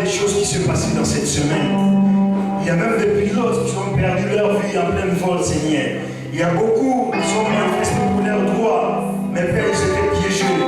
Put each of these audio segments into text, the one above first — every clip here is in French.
des choses qui se passaient dans cette semaine. Il y a même des pilotes qui ont perdu leur vie en plein vol, Seigneur. Il y a beaucoup qui sont manifestés pour leurs droits. Mais Père, ils étaient piégés.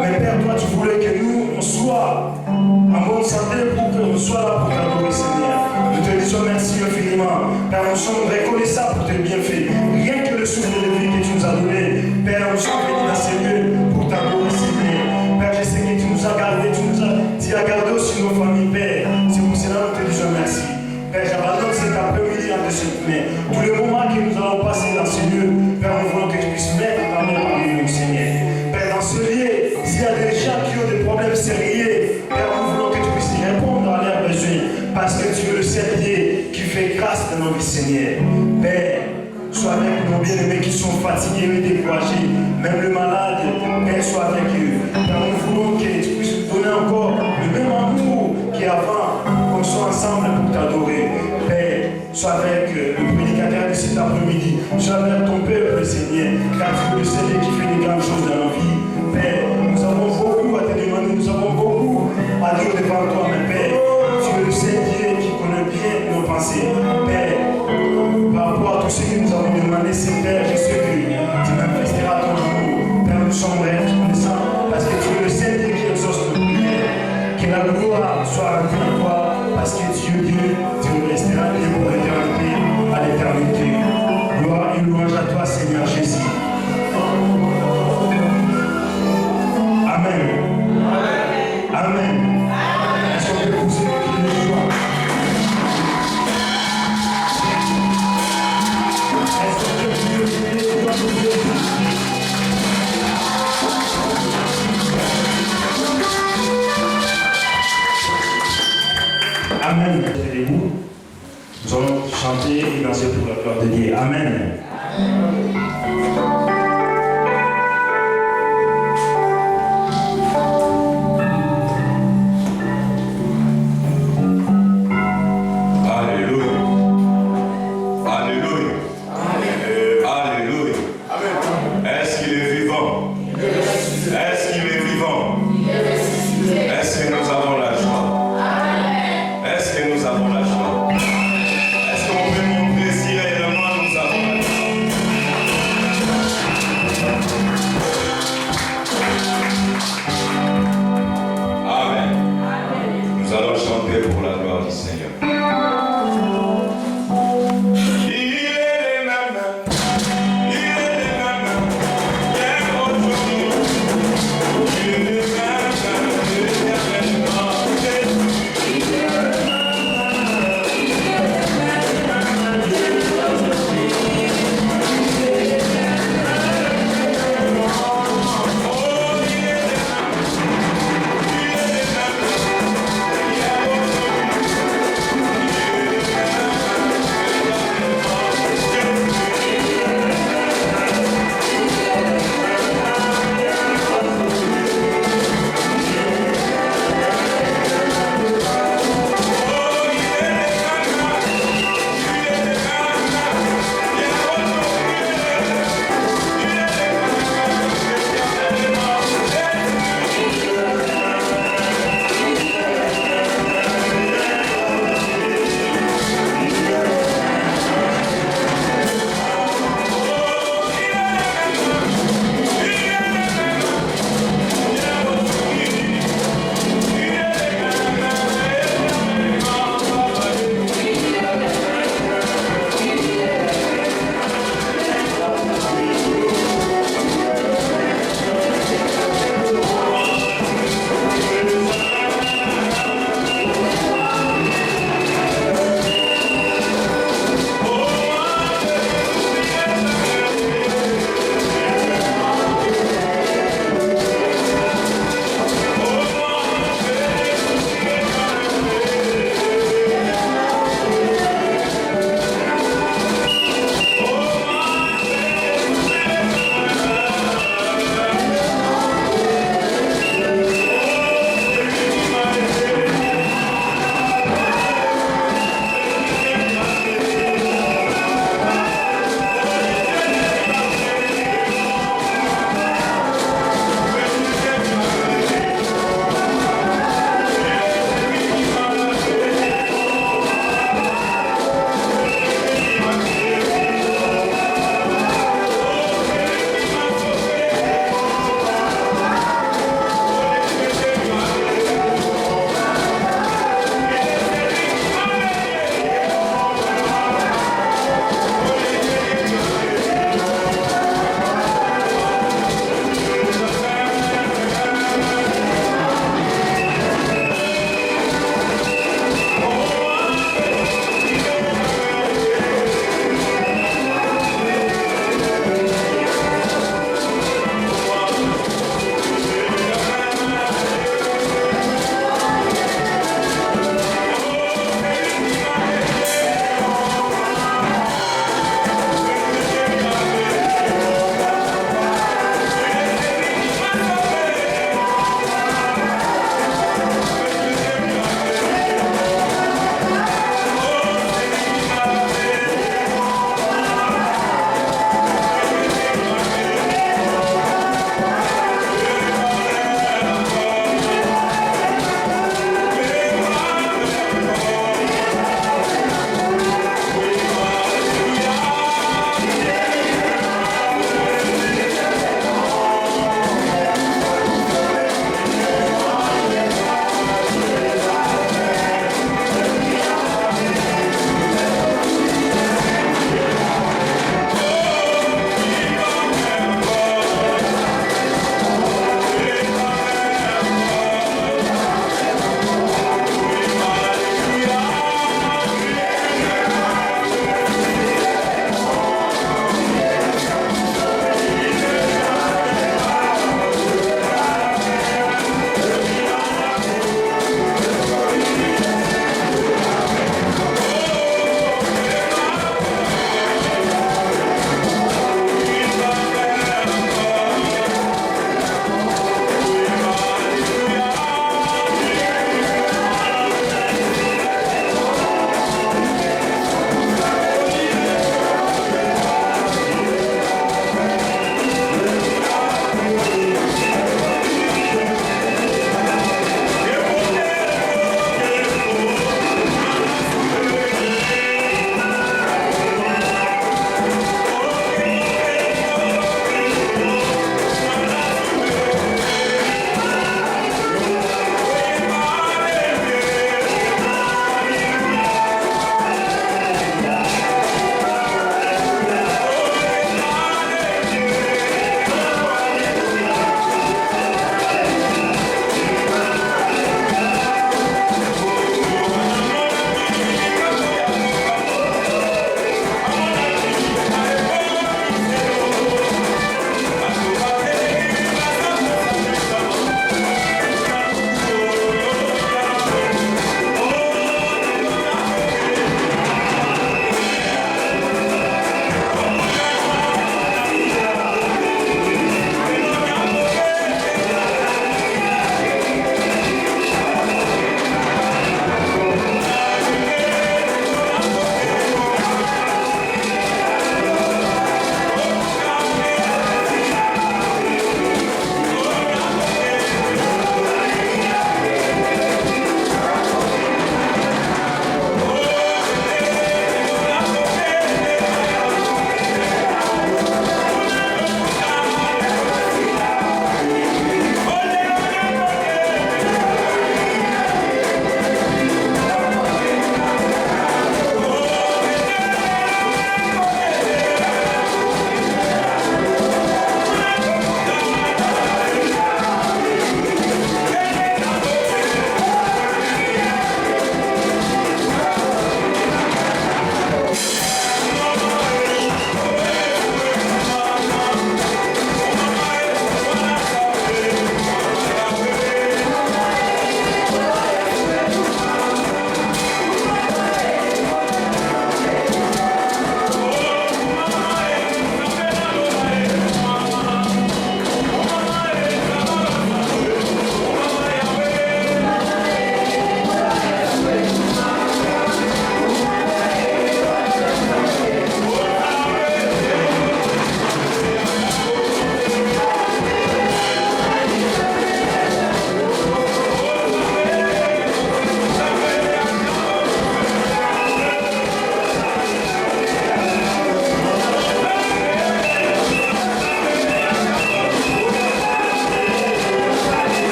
Mais Père, toi, tu voulais que nous, on soit en bonne santé pour qu'on soit là pour t'adorer, Seigneur. Nous te disons merci infiniment. Père, nous sommes reconnaissants pour tes bienfaits. Rien que le souffle de vie que tu nous as donné. Père, nous sommes venus dans ces lieux pour t'adorer, Seigneur. Père, je sais que tu nous as gardés, tu as gardé aussi nos familles, Père. C'est pour cela que nous te disons merci. Père, j'abandonne cet après-midi entre cette main. Tous les moments que nous allons passer dans ces lieux, Père, nous voulons que tu puisses mettre ta main parmi nous, Seigneur. Père, dans ce lieu, s'il y a des gens qui ont des problèmes sérieux, Père, nous voulons que tu puisses répondre à leurs besoins. Parce que tu es le seul Dieu qui fait grâce dans nos vies, Seigneur. Père, sois avec nos bien-aimés qui sont fatigués et découragés. Même le malade, Père, sois avec eux. Père, nous voulons que tu puisses donner encore le même amour qu'avant, qu'on soit ensemble pour t'adorer. Père, sois avec le prédicateur de cet après-midi. Sois avec ton peuple, Seigneur. Car tu es le seul qui fait des grandes choses dans nos vies. Père, nous avons beaucoup à te demander, nous avons beaucoup à dire devant toi, mais Père, tu es le seul Dieu qui connaît bien nos pensées. Père, par rapport à tout ce que nous avons demandé, c'est Père, je sais que tu manifesteras ton amour. Père, nous sommes reconnaissants parce que tu es le seul Dieu qui exauce nos prières. Que la gloire soit rendue à toi, parce que tu es Dieu, tu resteras Dieu pour l'éternité, à l'éternité. Gloire et louange à toi, Seigneur Jésus. Amen. Amen. Est-ce qu'on peut pousser le pied de joie? Est-ce qu'on peut pousser le pied de joie pour Dieu? Amen. Nous allons chanter et danser pour la gloire de Dieu. Amen.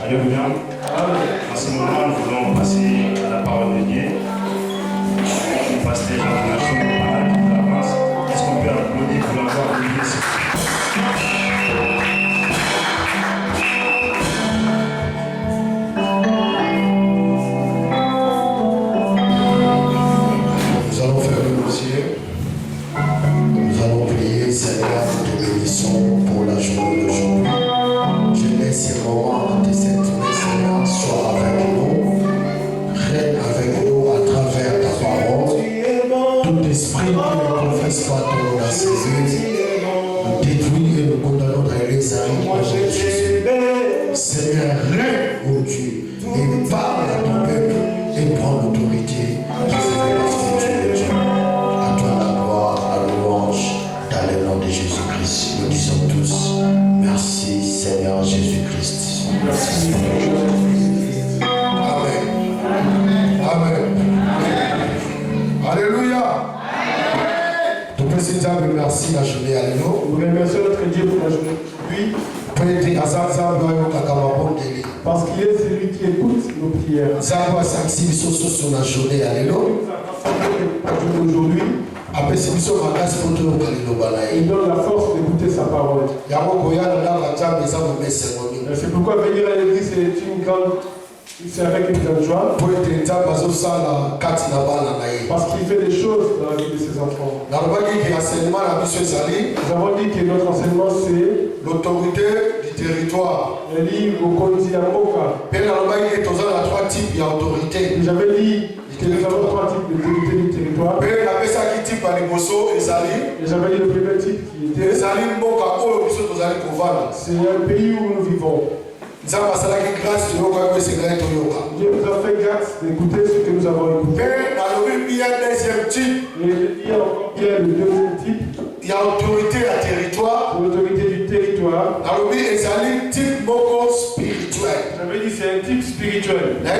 Alléluia. En ce moment, nous voulons passer à la parole de Dieu. Le pasteur Jean-François Moupana qui avance. Est-ce qu'on peut applaudir pour l'avoir de Dieu? Nous allons fermer nos yeux. Nous allons prier, Seigneur, nous te bénissons pour la journée d'aujourd'hui. Je laisse ce moment de cette nuit, Seigneur, sois avec nous, règne avec nous à travers ta parole. Tout esprit qui ne confesse pas ton nom à ses yeux, nous détruit et nous condamnons dans les arrêts au nom de Jésus. Seigneur, règne, mon Dieu, et parle à ton peuple et prends l'autorité qui fait partie de Dieu. À toi la gloire, la louange, dans le nom de Jésus-Christ. Nous disons tous, merci Seigneur Jésus-Christ. Merci. Amen. Amen. Alléluia. Ton président, merci la journée. Alléluia. Nous remercions notre Dieu pour la journée. Oui, parce qu'il est celui qui écoute nos prières. Nous avons la journée. Alléluia. Aujourd'hui, il donne la force d'écouter sa parole. C'est pourquoi venir à l'église c'est avec une grande joie. Parce qu'il fait des choses dans la vie de ses enfants. Nous avons dit que notre enseignement c'est l'autorité du territoire. Le livre au Kondiamoka. J'avais dit que nous avons trois types d'autorité du territoire. Et j'avais dit le premier type qui était c'est un pays où nous vivons. Dieu nous a fait grâce d'écouter ce que nous avons écouté. Et il y a le deuxième type. Il y a l'autorité à territoire. L'autorité du territoire. J'avais dit c'est un type spirituel. Je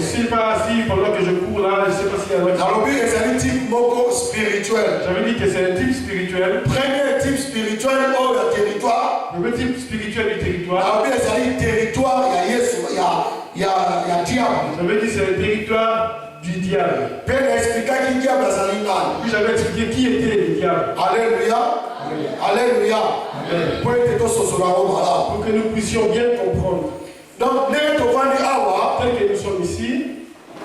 ne suis pas assis pendant que je cours là, je ne sais pas s'il y a un autre type. J'avais dit que c'est un type spirituel. Premier type spirituel hors le territoire. Le type spirituel du territoire. Territoire, il y a diable. J'avais dit c'est un territoire du diable. Puis j'avais expliqué qui était le diable. Alléluia. Alléluia. Pour que nous puissions bien comprendre. Donc, tel que nous sommes ici,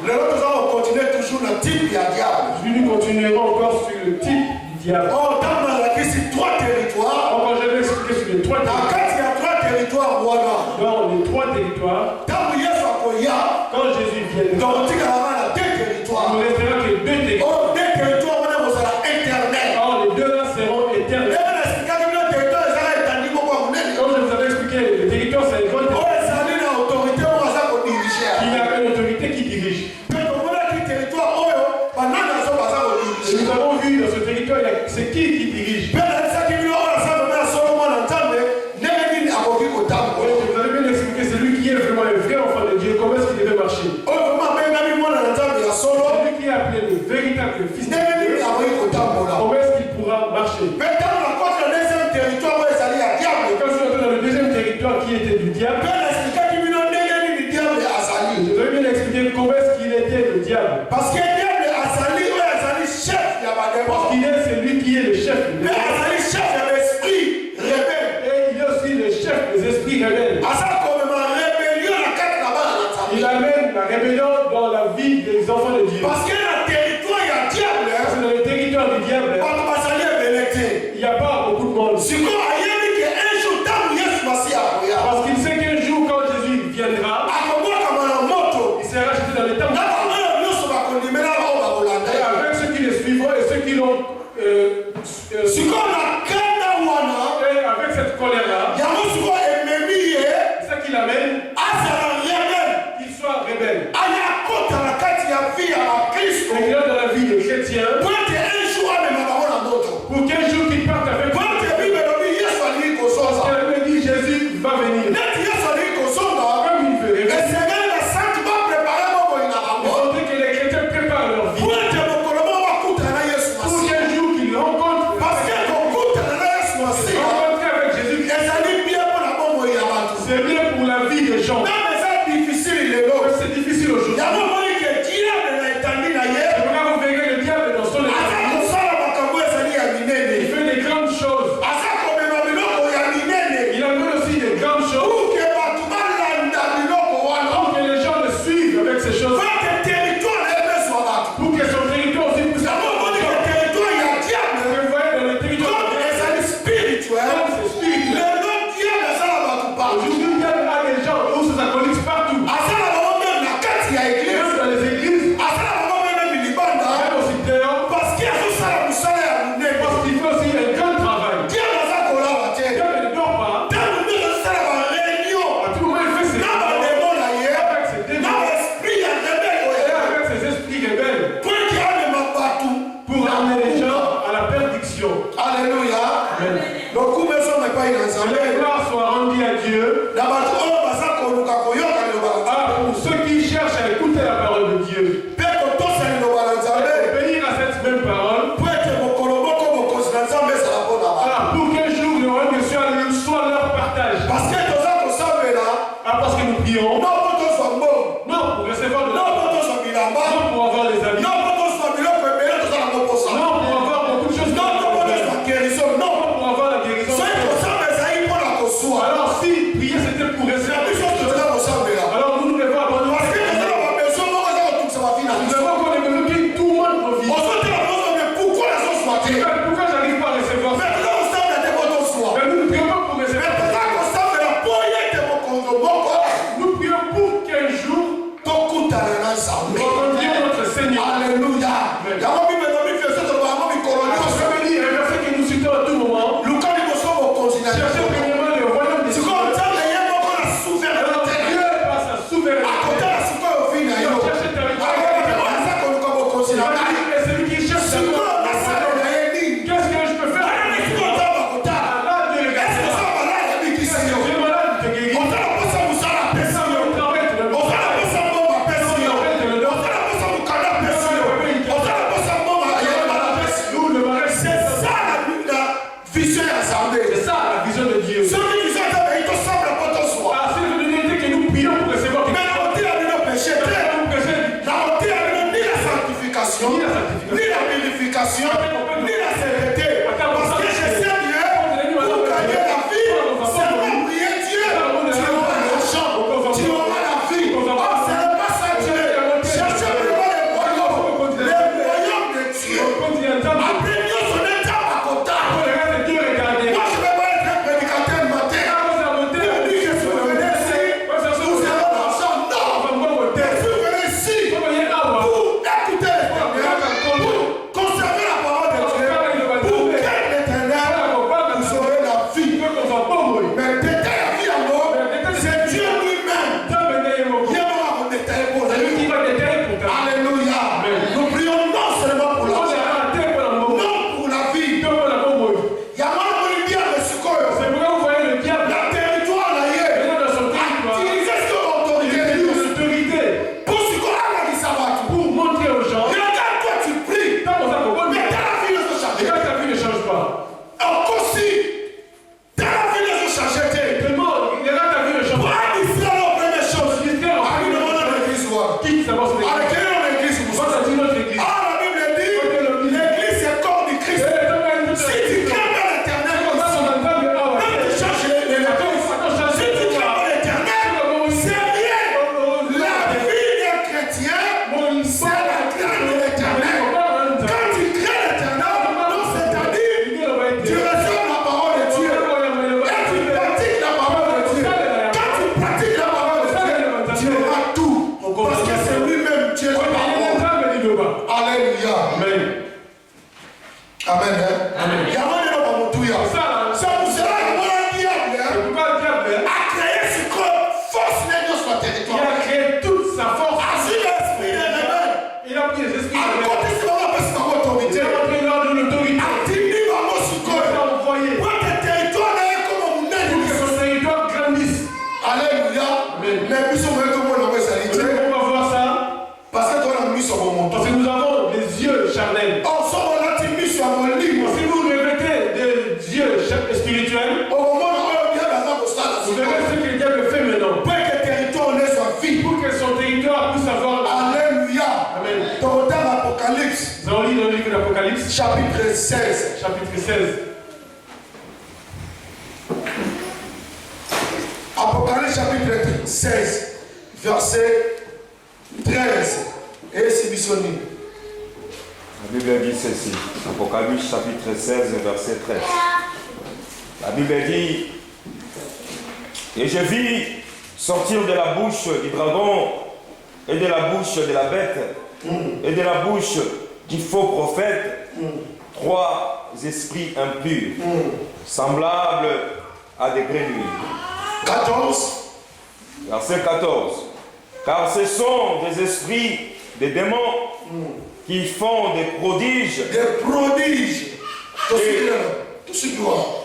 nous allons continuer toujours le type du diable. Nous continuerons encore sur le type du diable. Dans trois territoires. Encore je vais expliquer sur les trois territoires. Dans les trois territoires. Quand Jésus viendra, il ne restera que deux territoires. Or, les deux là seront éternels. Comme je vous avais expliqué, le territoire c'est une grande qui a une autorité qui dirige. Et nous avons vu dans ce territoire, c'est qui dirige. Vous avez bien expliqué, c'est lui qui est vraiment le vrai enfant de Dieu. Comment est-ce qu'il devait marcher? Celui qui est appelé le véritable fils de Dieu. Comment est-ce qu'il pourra marcher? Quand je suis dans le deuxième territoire qui était du diable, je vais bien expliquer comment est-ce qu'il était le diable. Parce que qu'il est celui qui est le chef. Mais chef de l'esprit rebelle. Et il est aussi le chef des esprits rebelles. Il amène la rébellion dans la vie des enfants de Dieu. Parce que dans le territoire, il y a diable. Parce que dans le territoire du diable, il n'y a pas beaucoup de monde. Parce qu'il sait qu'un jour, quand Jésus viendra, il sera jeté dans les temps. Et avec ceux qui le suivront et ceux qui l'ont. Et avec cette colère-là, c'est qu'il amène qu'il soit rebelle. Et qu'il est dans la vie des chrétiens. Pour qu'un jour qu'il parte avec Parce que la Bible dit Jésus va venir. Comme il veut. Il faudrait que les chrétiens préparent leur vie. Pour qu'un jour qu'ils rencontrent avec Jésus. Beaucoup de gens ne pas y Que la gloire soit rendue à Dieu. Pour ceux qui cherchent à écouter la parole de Dieu. Obéir à cette même parole. Alors, pour qu'un jour le royaume de Dieu soit leur partage. Parce que nous prions. Non pour recevoir de l'argent. Non pour avoir des amis. Non pour avoir beaucoup de choses. Non pour avoir la guérison. Alors si prier c'était pour recevoir des choses, alors nous devons abandonner. Nous devons qu'on ait besoin qu'il tourmente nos vies. Pourquoi j'arrive pas à recevoir ça? Mais nous ne prions pas pour recevoir ça. Nous prions pour qu'un jour nous rencontrions notre Seigneur. Alléluia. Ça veut dire un verset que nous citons à tout moment. Cherchez premièrement le royaume des cieux. Alors Dieu par sa souveraineté. Cherchez territoire. Et celui qui cherche qu'est-ce que je peux faire? Là, Dieu regarde. Est-ce que tu es malade, tu te guéris. C'est ça la vision de Dieu. Ah, c'est une unité que nous prions pour recevoir. Ni la sanctification, ni la purification, ni la sainteté. Parce que je sais Dieu, pour gagner la vie, seulement prier Dieu, tu auras l'argent, tu auras la vie. Oh, ce n'est pas ça Dieu. Cherchez vraiment les royaumes de Dieu. Après Dieu, son état à côté. Moi, je ne vais pas être un prédicateur le matin. Depuis que je suis venu ici, vous avez l'argent. Non, je suis venu ici pour écouter l'Éternel, pour conserver la parole de Dieu, pour créer l'Éternel, vous aurez la vie. Mais détailler la vie en nous, c'est Dieu lui-même. Il va vous détailler pour lui. Alléluia. Nous prions non seulement pour la vie, non pour la vie. Il y a mal de bien de ce corps. Le territoire là, utiliser son autorité de Dieu. Pour ce qu'on a dit ça va tout. Pour montrer aux gens. Regarde toi tu pries. Mais ta vie ne se change pas. Ta vie ne change pas. Encore si ta vie ne se change pas. Tellement, ta vie ne change Pour pas. un Israël, la première chose. Israël, la Ah, nous demandons l'église. Qui d'abord c'est Avec quelle est l'église? Moi, ça dit notre église. Ah, la Bible dit l'église c'est le corps du Christ. Si tu crains pas l'éternel comme ça, même tu changes les l'église. Si tu crains pas l'éternel, c'est rien. La vie d'un chrétien, c'est la crainte de l'éternel. Quand tu crains l'éternel, donc c'est-à-dire tu reçois la parole de Dieu. Et tu pratiques la parole de Dieu. Quand tu pratiques la parole de Dieu, tu auras tout. Parce que c'est lui-même Dieu. Alléluia. Amen. Amen. Amen. Il y a un élément dans mon tout. C'est pour cela que mon diable a créé ce corps force négocier sur le Il territoire. a créé toute sa force. Assis l'esprit des rebelles. Il a pris les esprits À de côté de ce qu'on appelle cette autorité. Il a pris l'ordre de l'autorité. Activez vraiment ce Il corps. a envoyé Pour que le territoire n'ait comme un pour que nez. son territoire grandisse. Alléluia. Amen. Mais puis on va tout le monde On va voir ça parce que toi, on a mis sur mon montant. parce que nous avons les yeux charnels. Oh, ça, on a mis sur mon livre. Si vous revêtez des yeux spirituels, Au moment où on vient dans le stade, vous verrez ce que Dieu me fait maintenant. pour que le territoire n'ait sa vie. Pour que son territoire puisse avoir la... Alléluia. Amen. Dans l'Apocalypse, Nous allons lire dans le livre d'Apocalypse, chapitre 16. chapitre 16. Apocalypse chapitre 16, verset 13. Et c'est missionné. La Bible dit ceci, Apocalypse chapitre 16, verset 13. La Bible dit, et je vis sortir de la bouche du dragon et de la bouche de la bête et de la bouche du faux prophète 3 esprits impurs, semblables à des grenouilles. 14. Verset 14. Car ce sont des esprits, des démons qui font des prodiges. Des prodiges. Tout ce qui voit.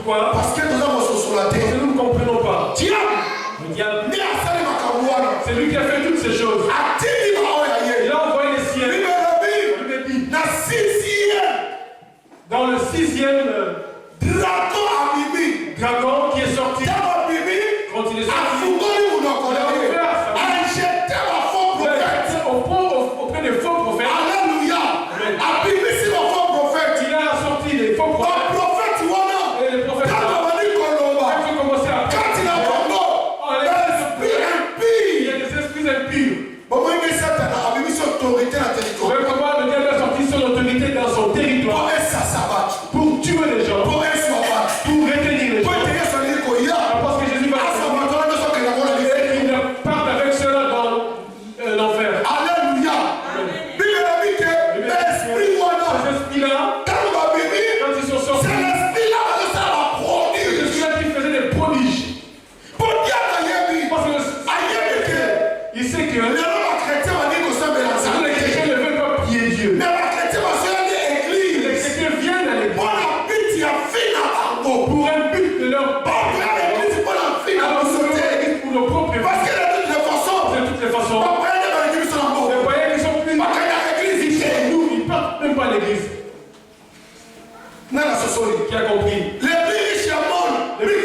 Pourquoi? Parce que nous avons sur la Parce terre. que nous ne comprenons pas. Diable, Le diable, ni à ça, les macarouana. c'est lui qui a fait toutes ces choses. Atini maoyaye. Il a envoyé les siens. Libérabi. Na sixième. Dans le 6e Dragon Abimi. dragon qui est sorti, Diable Abimi. quand il est sorti, Afungoli unakolele. Acheté ma faux il a prophète. été auprès des faux prophètes. Alléluia. Abimi si ma faux prophète. Il a sorti les faux Ma prophètes. prophète wana. Et les prophètes, Quand on va dire Kolomba. quand ils ont commencé à Quand il a Congo. L'esprit il impie. y a des esprits impurs. Bon, moi, il Satan a Abimi son autorité dans le Vous territoire. voyez comment le diable a sorti son autorité dans son territoire Pour être sa sabat. pour tuer les gens, Pour être sa sabat. pour retenir les Pour gens. être son écoïa. Parce que Jésus va et qu'il parte avec cela dans l'enfer. Alléluia. Bible a dit que l'esprit wana. Ces esprits-là, Quand on va bénir, quand ils sont sortis, c'est l'esprit là que ça va c'est produire. celui-là qui faisait des prodiges. Pour dire à Yébi, Parce que à Yébi que il sait que les hommes chrétiens vont dire que ça me lance. les chrétiens ne veulent pas prier Dieu. Mais les chrétiens vont se rendre à Les l'église. chrétiens viennent à l'église Pour la pite, il y a fin à Bango. pour un but de leur Pour la l'église, pour la fin à alors que sauter. l'église pour nos propres buts. Parce que de toutes les façons, De toutes les façons, on prend des l'église sur la les boue. voyants qui sont plus Parce qu'il y a l'église ici. nous, ils ne partent même pas à l'église. Non, la sociologie. Qui a compris? L'église riche est monde. Le plus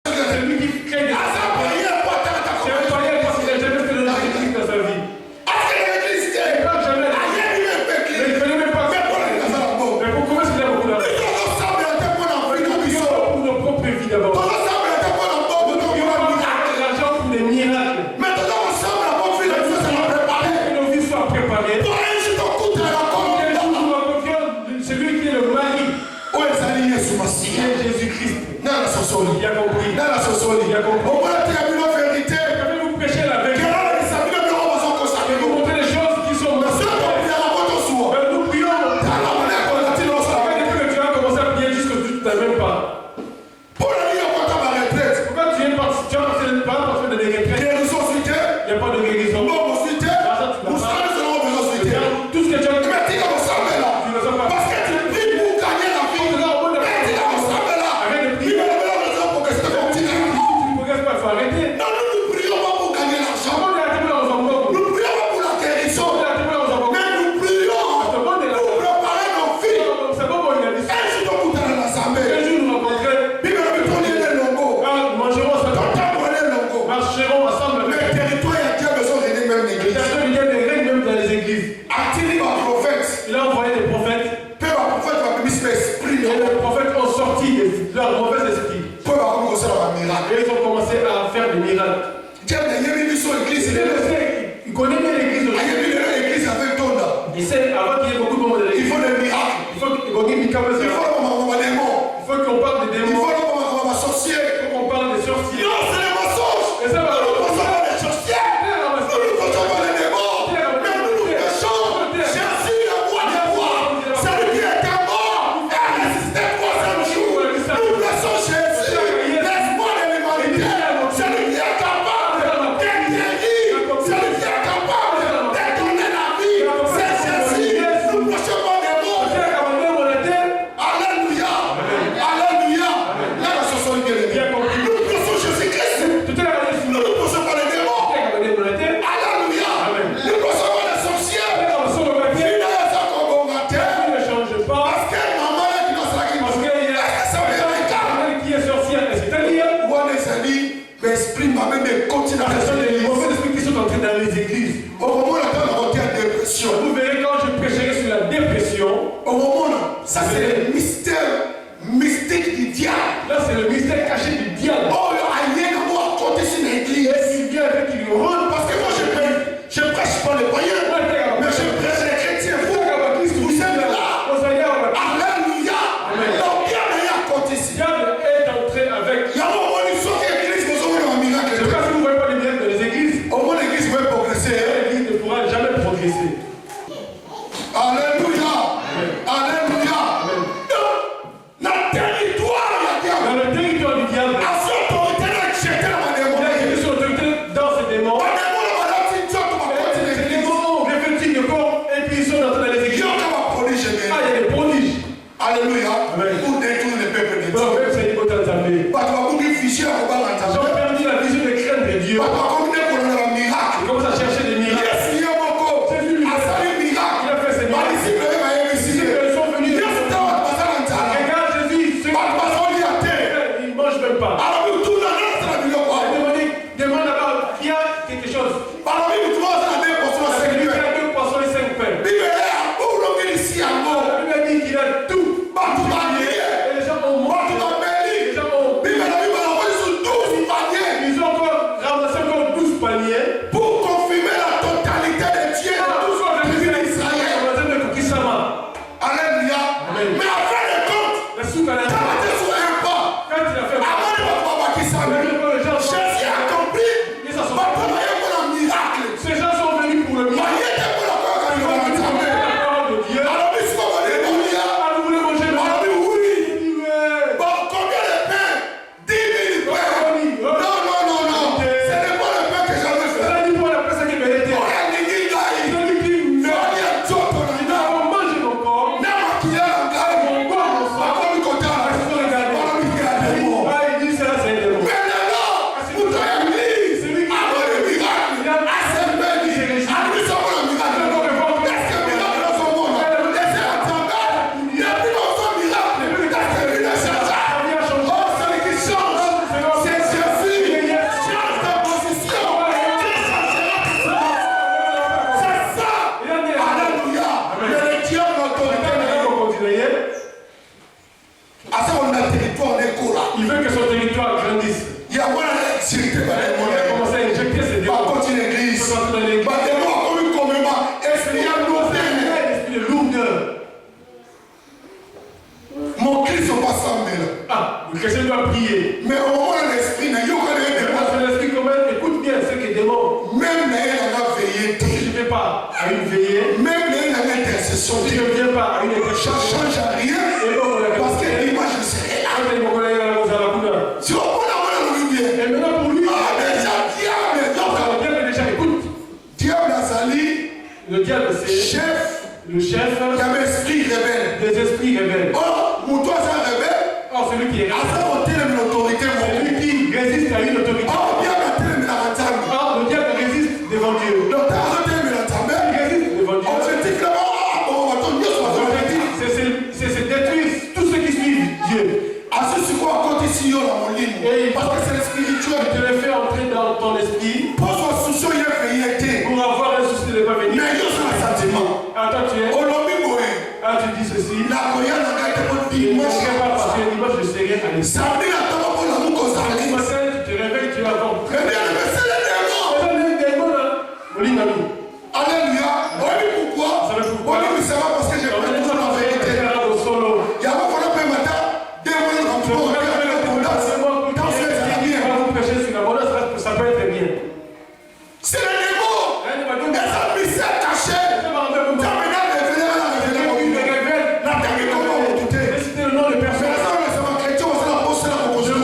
c'est lui qui crée des À ça, prier, pas tant à ta c'est un païen parce qu'il n'a jamais fait de l'église dans sa vie. Est-ce que l'église Il est n'a jamais. à Yébi, mais Mais il l'église. ne connaît même pas. Mais pour les gens, ça va bon. Mais pourquoi est-ce qu'il a beaucoup d'argent? Nous avons ça, mais on t'a pas d'enfant, il a mis ça. Pour nos propres vies d'abord. Nous avons ça, mais on t'a pas d'enfant, nous avons Il pas va de miracle. de l'argent pour des miracles. Mais nous avons ça, mais on a pas fait la chose, ça va préparer. Que nos vies soient préparées. Pour un jour, on coûte à la Quel jour colonne. nous va confier celui qui est le mari Où est aligné sous ma qui scie? est Jésus-Christ. Non, la sociologie. Il a compris. Non, la sociologie. Il a compris. Au moins, tu as vu la vérité. Quand vous prêchez la Que vérité, là, les amis, le bureau, on s'en consacre. vous montrez les choses qui sont Mais ça, on prie à la porte au soir. Mais nous prions. Dans la manière qu'on a dit, on s'en va. Depuis que tu as commencé à prier jusque tu ne t'as même pas. Pour la vie, on compte à ma retraite. Pourquoi tu es parti? Tu as pas parti de retraite. Guérison suite. Il n'y a pas de guérison. Non, mon suite. Vous savez, nous avons besoin suite. Tout ce que tu as dit, Mais dis comme ça, mais là. tu ne sais pas. Parce que tu pries pour gagner la vie. Mais dis comme ça, mais là. Il me lève la raison pour que je te continue. Tu ne progresses pas, il faut arrêter. Non, nous ne prions pas pour gagner l'argent. Comment on est arrivé dans un monde? Nous prions pas pour la guérison. On est arrivé dans un monde. Mais nous prions pour préparer nos filles. C'est bon, on a dit. Un jour, nous coûtons dans l'assemblée. Un jour, nous rencontrons. Bible a dit, prenez les logos. Nous mangerons ensemble. Prenez les logos. Marcherons ensemble. Le territoire, il y a Dieu besoin de même Le l'église. territoire, il y a des règles même dans les églises. A-t-il un prophète? Il a envoyé des prophètes. Peu un prophète va venir se esprit. Et les prophètes ont sorti leurs mauvais esprits. Peu va commencer à faire un miracle. Et ils ont commencé à faire des miracles. Dieu n'a jamais mis son église. Il connaît bien l'église Il y a aussi. mis l'église avec ton âme. Il sait, avant qu'il y ait beaucoup de monde dans Il l'église, faut des miracles. il faut qu'on ait une Il capacité. faut le démon. Il faut qu'on parle des Il démons. faut le sorcier. Il faut qu'on parle des sorciers. Non, c'est les mensonges. Et ça va. Nous ne faisons pas les sorciers. Nous ne faisons pas les démons. Mais nous nous péchons. Jésus, le roi des rois. Celui qui était mort et a résisté 3e jour. Nous blessons Jésus. L'espoir de l'humanité. Celui qui est capable de guérir. Celui qui est capable de donner la vie. C'est Jésus. Nous ne blessons pas les mots. Alléluia. Alléluia. Là, la chanson est bien. Nous blessons Jésus-Christ. Nous ne blessons pas les démons. Alléluia. Nous blessons pas les sorciers. Finalement, ça qu'on va mater. Parce que maman est qui nous a dit. Est-ce que ça veut dire ou on est allé, mais esprit m'amène des continuations de l'église. Au moment où on a été en dépression, Vous verrez quand je prêcherai sur la dépression, au moment où ça c'est le mystère mystique du diable. là c'est le mystère caché du diable. Oh, il y a rien à voir côté sur l'église. Il vient avec il rentre Parce que moi je prêche pas les païens, mais je prêche les chrétiens. Vous êtes là. Alléluia. Donc il y a rien à côté ici. Le diable est entré avec. Il y a un moment où il faut que l'église vous ouvre un Je ne miracle. sais pas si vous ne voyez pas les miracles dans les églises. Au moins l'église va progresser. L'église ne pourra jamais progresser. Alléluia. Alléluia. Dans le territoire, il y a diable. Dans le territoire du diable, À son autorité, là, j'étais dans ma démon. il y a une autorité dans ces démons. Ma démon, là, madame, tu dis, tu vas Et continuer ces l'église. démons revêtus de corps et puis ils sont entrés dans les Il y églises. a un prodigue, Ah, il y a des prodiges. Alléluia. Amen. Pour détruire les peuple de Dieu. Ils ont perdu la vision de crainte de Dieu. Ils commencent à chercher des miracles. Il a fait ses miracles. Ils sont venus. Regarde Jésus, il ne mange même pas. Demande d'abord, il y a quelque chose. Celui qui a 2 poissons et 5 pains. La Bible dit qu'il a tout. Et les gens ont mangé. Les gens ont... Ils ont encore ramassé encore 12 paniers. Pour confirmer la totalité des dieux de tous les pays d'Israël. Alléluia. Amen. Mais après le compte, La soupe à la quand tu sois un pas, Quand il a fait avant de voir qui s'appelle, Jésus a accompli. Ils s'en sont Pas pour un miracle. Ces gens sont venus pour le miracle. Voyez des pour la parole quand ils vont La l'entendre. parole de Dieu. Alors, mais ce qu'on va dire, on dit, Ah, vous voulez manger le alors, mais oui. Il dit, ouais. Bon, combien de pains? 10 000 pains. Non, non, non, non. Ce n'est pas le pain que j'avais fait. Ça dit pour la personne qui méritait. On a dit, Ils ont dit qu'il non, il y a d'autres qu'on a dit. nous avons mangé mon corps. Même qui est en garde, Mon corps, mon sang. on va lui compter à la Ils ont regardé. on va lui garder le mot. Ah, il dit, c'est là, c'est un démon. Maintenant, vous avez mis avant le miracle, à cette belle vie, à lui sommes le miracle. Est-ce que le miracle dans son monde? Laissez attendre. Il n'y a plus d'autre miracle. Est-ce que lui ne change pas? Oh, celui qui change, c'est Jésus. Change de position. C'est ça. Alléluia. Mais le Dieu de l'autorité, à ça on a le territoire, on est court là. Il veut que son territoire grandisse. Il y a moins d'activité, Il a commencé à injecter ses Par démons. contre, l'église. Il faut sortir de l'église. Bah, des mots comme une commémore. Esprit à nous. L'esprit de lourdeur. Mon Christ ne passe pas là. Ah, le chrétien doit prier. Mais au moins l'esprit n'a pas de Parce que l'esprit commun, écoute bien ce que démon. même les a veillé. Si je ne vais pas à une veillée, Même les a intercession. si je ne viens pas à une Ça ne intercession, change rien. Parce que l'image serait là. Si on prend la main dans le bien. et maintenant pour lui, Ah, déjà, diable. le diable déjà écoute. Diable Azali, Le diable c'est chef, le chef qui a un esprit rebelle. des esprits rebelles. Oh, mon toi, c'est un rebelle. Or celui qui est À ça, on tient l'autorité. celui qui résiste à une autorité. Oh, bien, on tient l'autorité. Or le diable résiste devant Dieu. Donc, t'as arrêté de Il l'entendre. résiste devant Dieu. Objectif là-bas, on va ton Dieu soit L'objectif, c'est détruire tous ceux qui suivent Dieu. à ce sur quoi on compte ici, on a mon ligne. Parce que c'est le Tu spirituel. te le fais entrer dans ton esprit Pour son souci, il est veillé. pour avoir un souci de ne pas venir. Mais il y a un sentiment. Ah, toi tu es. On l'a mis pour eux. Ah, tu dis ceci. La Koya n'a pas été pour Il ne dimanche. serait pas parce que l'image de série à l'esprit. Samedi, la table pour la mouko Ce Zali. matin, tu te réveilles, tu as bon. Très bien, mais c'est le démon. Alléluia. On dit pourquoi? On dit que ça va parce que j'ai pas dit la vérité. Il y a pas qu'on a fait matin. Démon, on peut Ça peut être bien. c'est le démon. Les adversaires cachés. Terminal révélé à la révélation. La terminale, on va tout. Citer le nom de Mais personne. ça, on va chrétien, on va se la poser là pour Je aujourd'hui.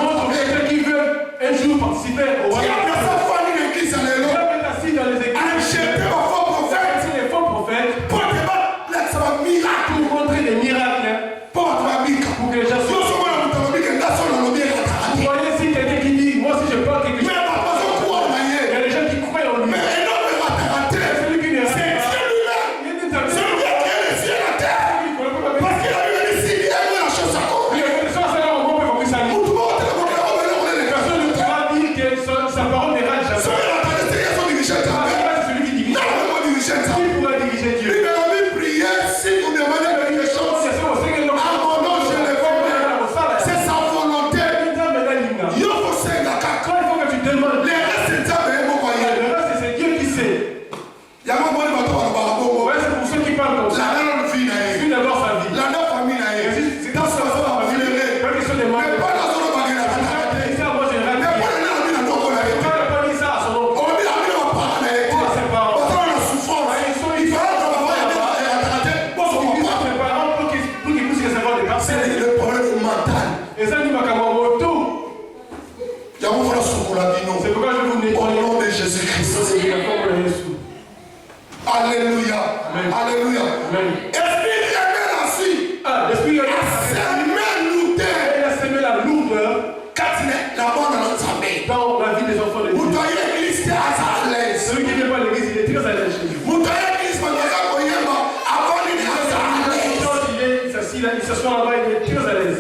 sont là-bas, il est très à l'aise.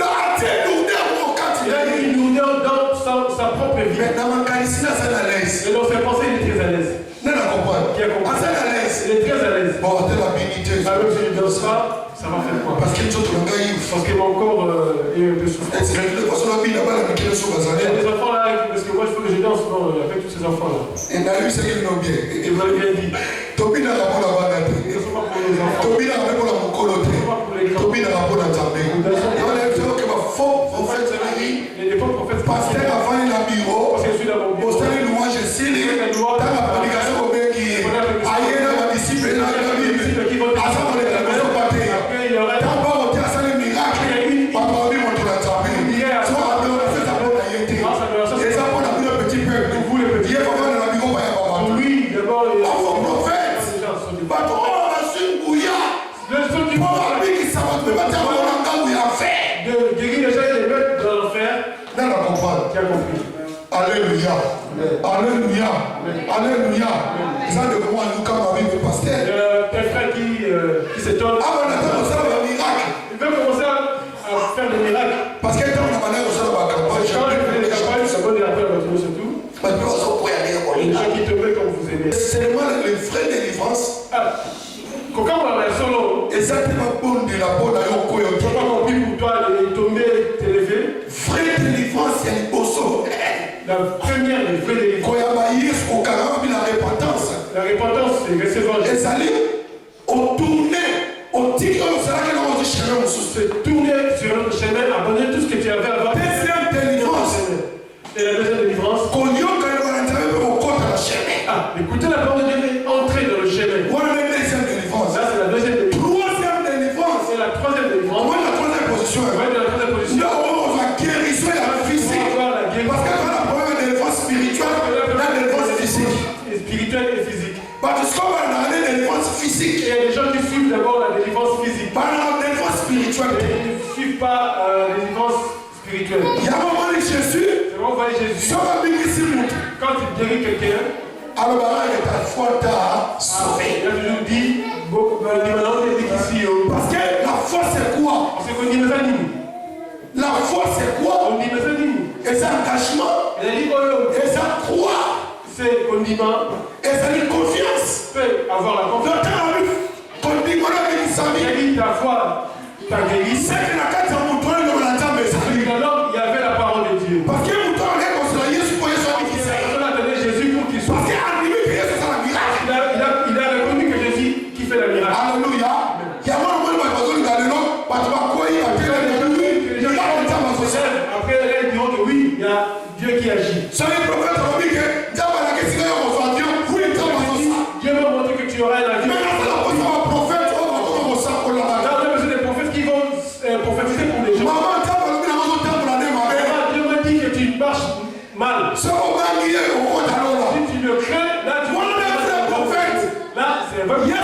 Il a une lourdeur dans sa propre vie. Mais dans ses pensées, il est très à l'aise. Qui a compris? Il est très à l'aise. Même si je ne danse pas, ça va faire quoi? Parce que mon corps est un peu souffrant. Il y a des enfants là, parce que moi je veux que je danse avec tous ces enfants là. Et vous avez bien dit. Ce ne sont pas pour les enfants. Ce ne sont pas pour les grands. Il y a des faux prophètes. Parce que je suis dans mon bureau. Alléluia. Alléluia. Alléluia. Ça de comment nous quand on arrive pasteur. Quelqu'un qui s'étonne. Ah on attend ça va miracle. Il veut commencer à faire des miracles. Parce que quand on a manière de ça va campagne. Quand je fais des campagnes, ça donne des appels à votre surtout. Parce que ça pour y aller les gens qui te veulent comme vous aimez. C'est seulement les vrais délivrance. Quand on va faire solo. Exactement bon de la bonne à yon koyo. Je n'ai pas compris pour toi de tomber, t'élever. Vraie délivrance, il y a les bosso. La première des vraies délivrances. La repentance. La repentance, c'est recevoir Jésus. Et ça dit, on tournait, on dit que c'est là que l'on dit chemin, on se fait tourner sur notre chemin, abandonner tout ce que tu avais avant. Deuxième délivrance. Et la deuxième délivrance. Écoutez la parole de Dieu et entrez dans le chemin. Deuxième délivrance. Ça, c'est la deuxième délivrance. Troisième délivrance. C'est la troisième délivrance. On va la troisième position. On va dans la troisième position. Là, on va guérir la physique. Parce que quand la première délivrance spirituelle, la délivrance physique. Spirituelle et physique. Parce qu'on va dans la délivrance physique. Il y a des gens qui suivent d'abord la délivrance physique. Pas la délivrance spirituelle. Ils ne suivent pas la délivrance spirituelle. Il y a un moment de Jésus. On va Jésus. Quand il guérit quelqu'un, alors il est à foi tard sauvé. Il a toujours dit, parce que la foi c'est quoi? La foi c'est quoi? Et c'est engagement. Et c'est croire. C'est condiment. Et c'est une confiance. Fait avoir la confiance. Il a dit ta foi t'a guéri. C'est que la carte de mon toit ne l'a jamais salué. Il y avait la parole de Dieu. Parce que mon toit est construit pour Jésus pour qu'il soit. Parce qu'il a reconnu que Jésus qui fait la miracle. Alléluia. Il y a un moment où il va après, ils diront que oui, il y a Dieu qui agit. C'est le prophète qui dit que Dieu va montrer que tu auras un avion. C'est des prophètes qui vont prophétiser pour les gens. Dieu m'a dit que tu marches mal. Si tu le crains, là tu vas faire prophète. Là, c'est vrai. Dieu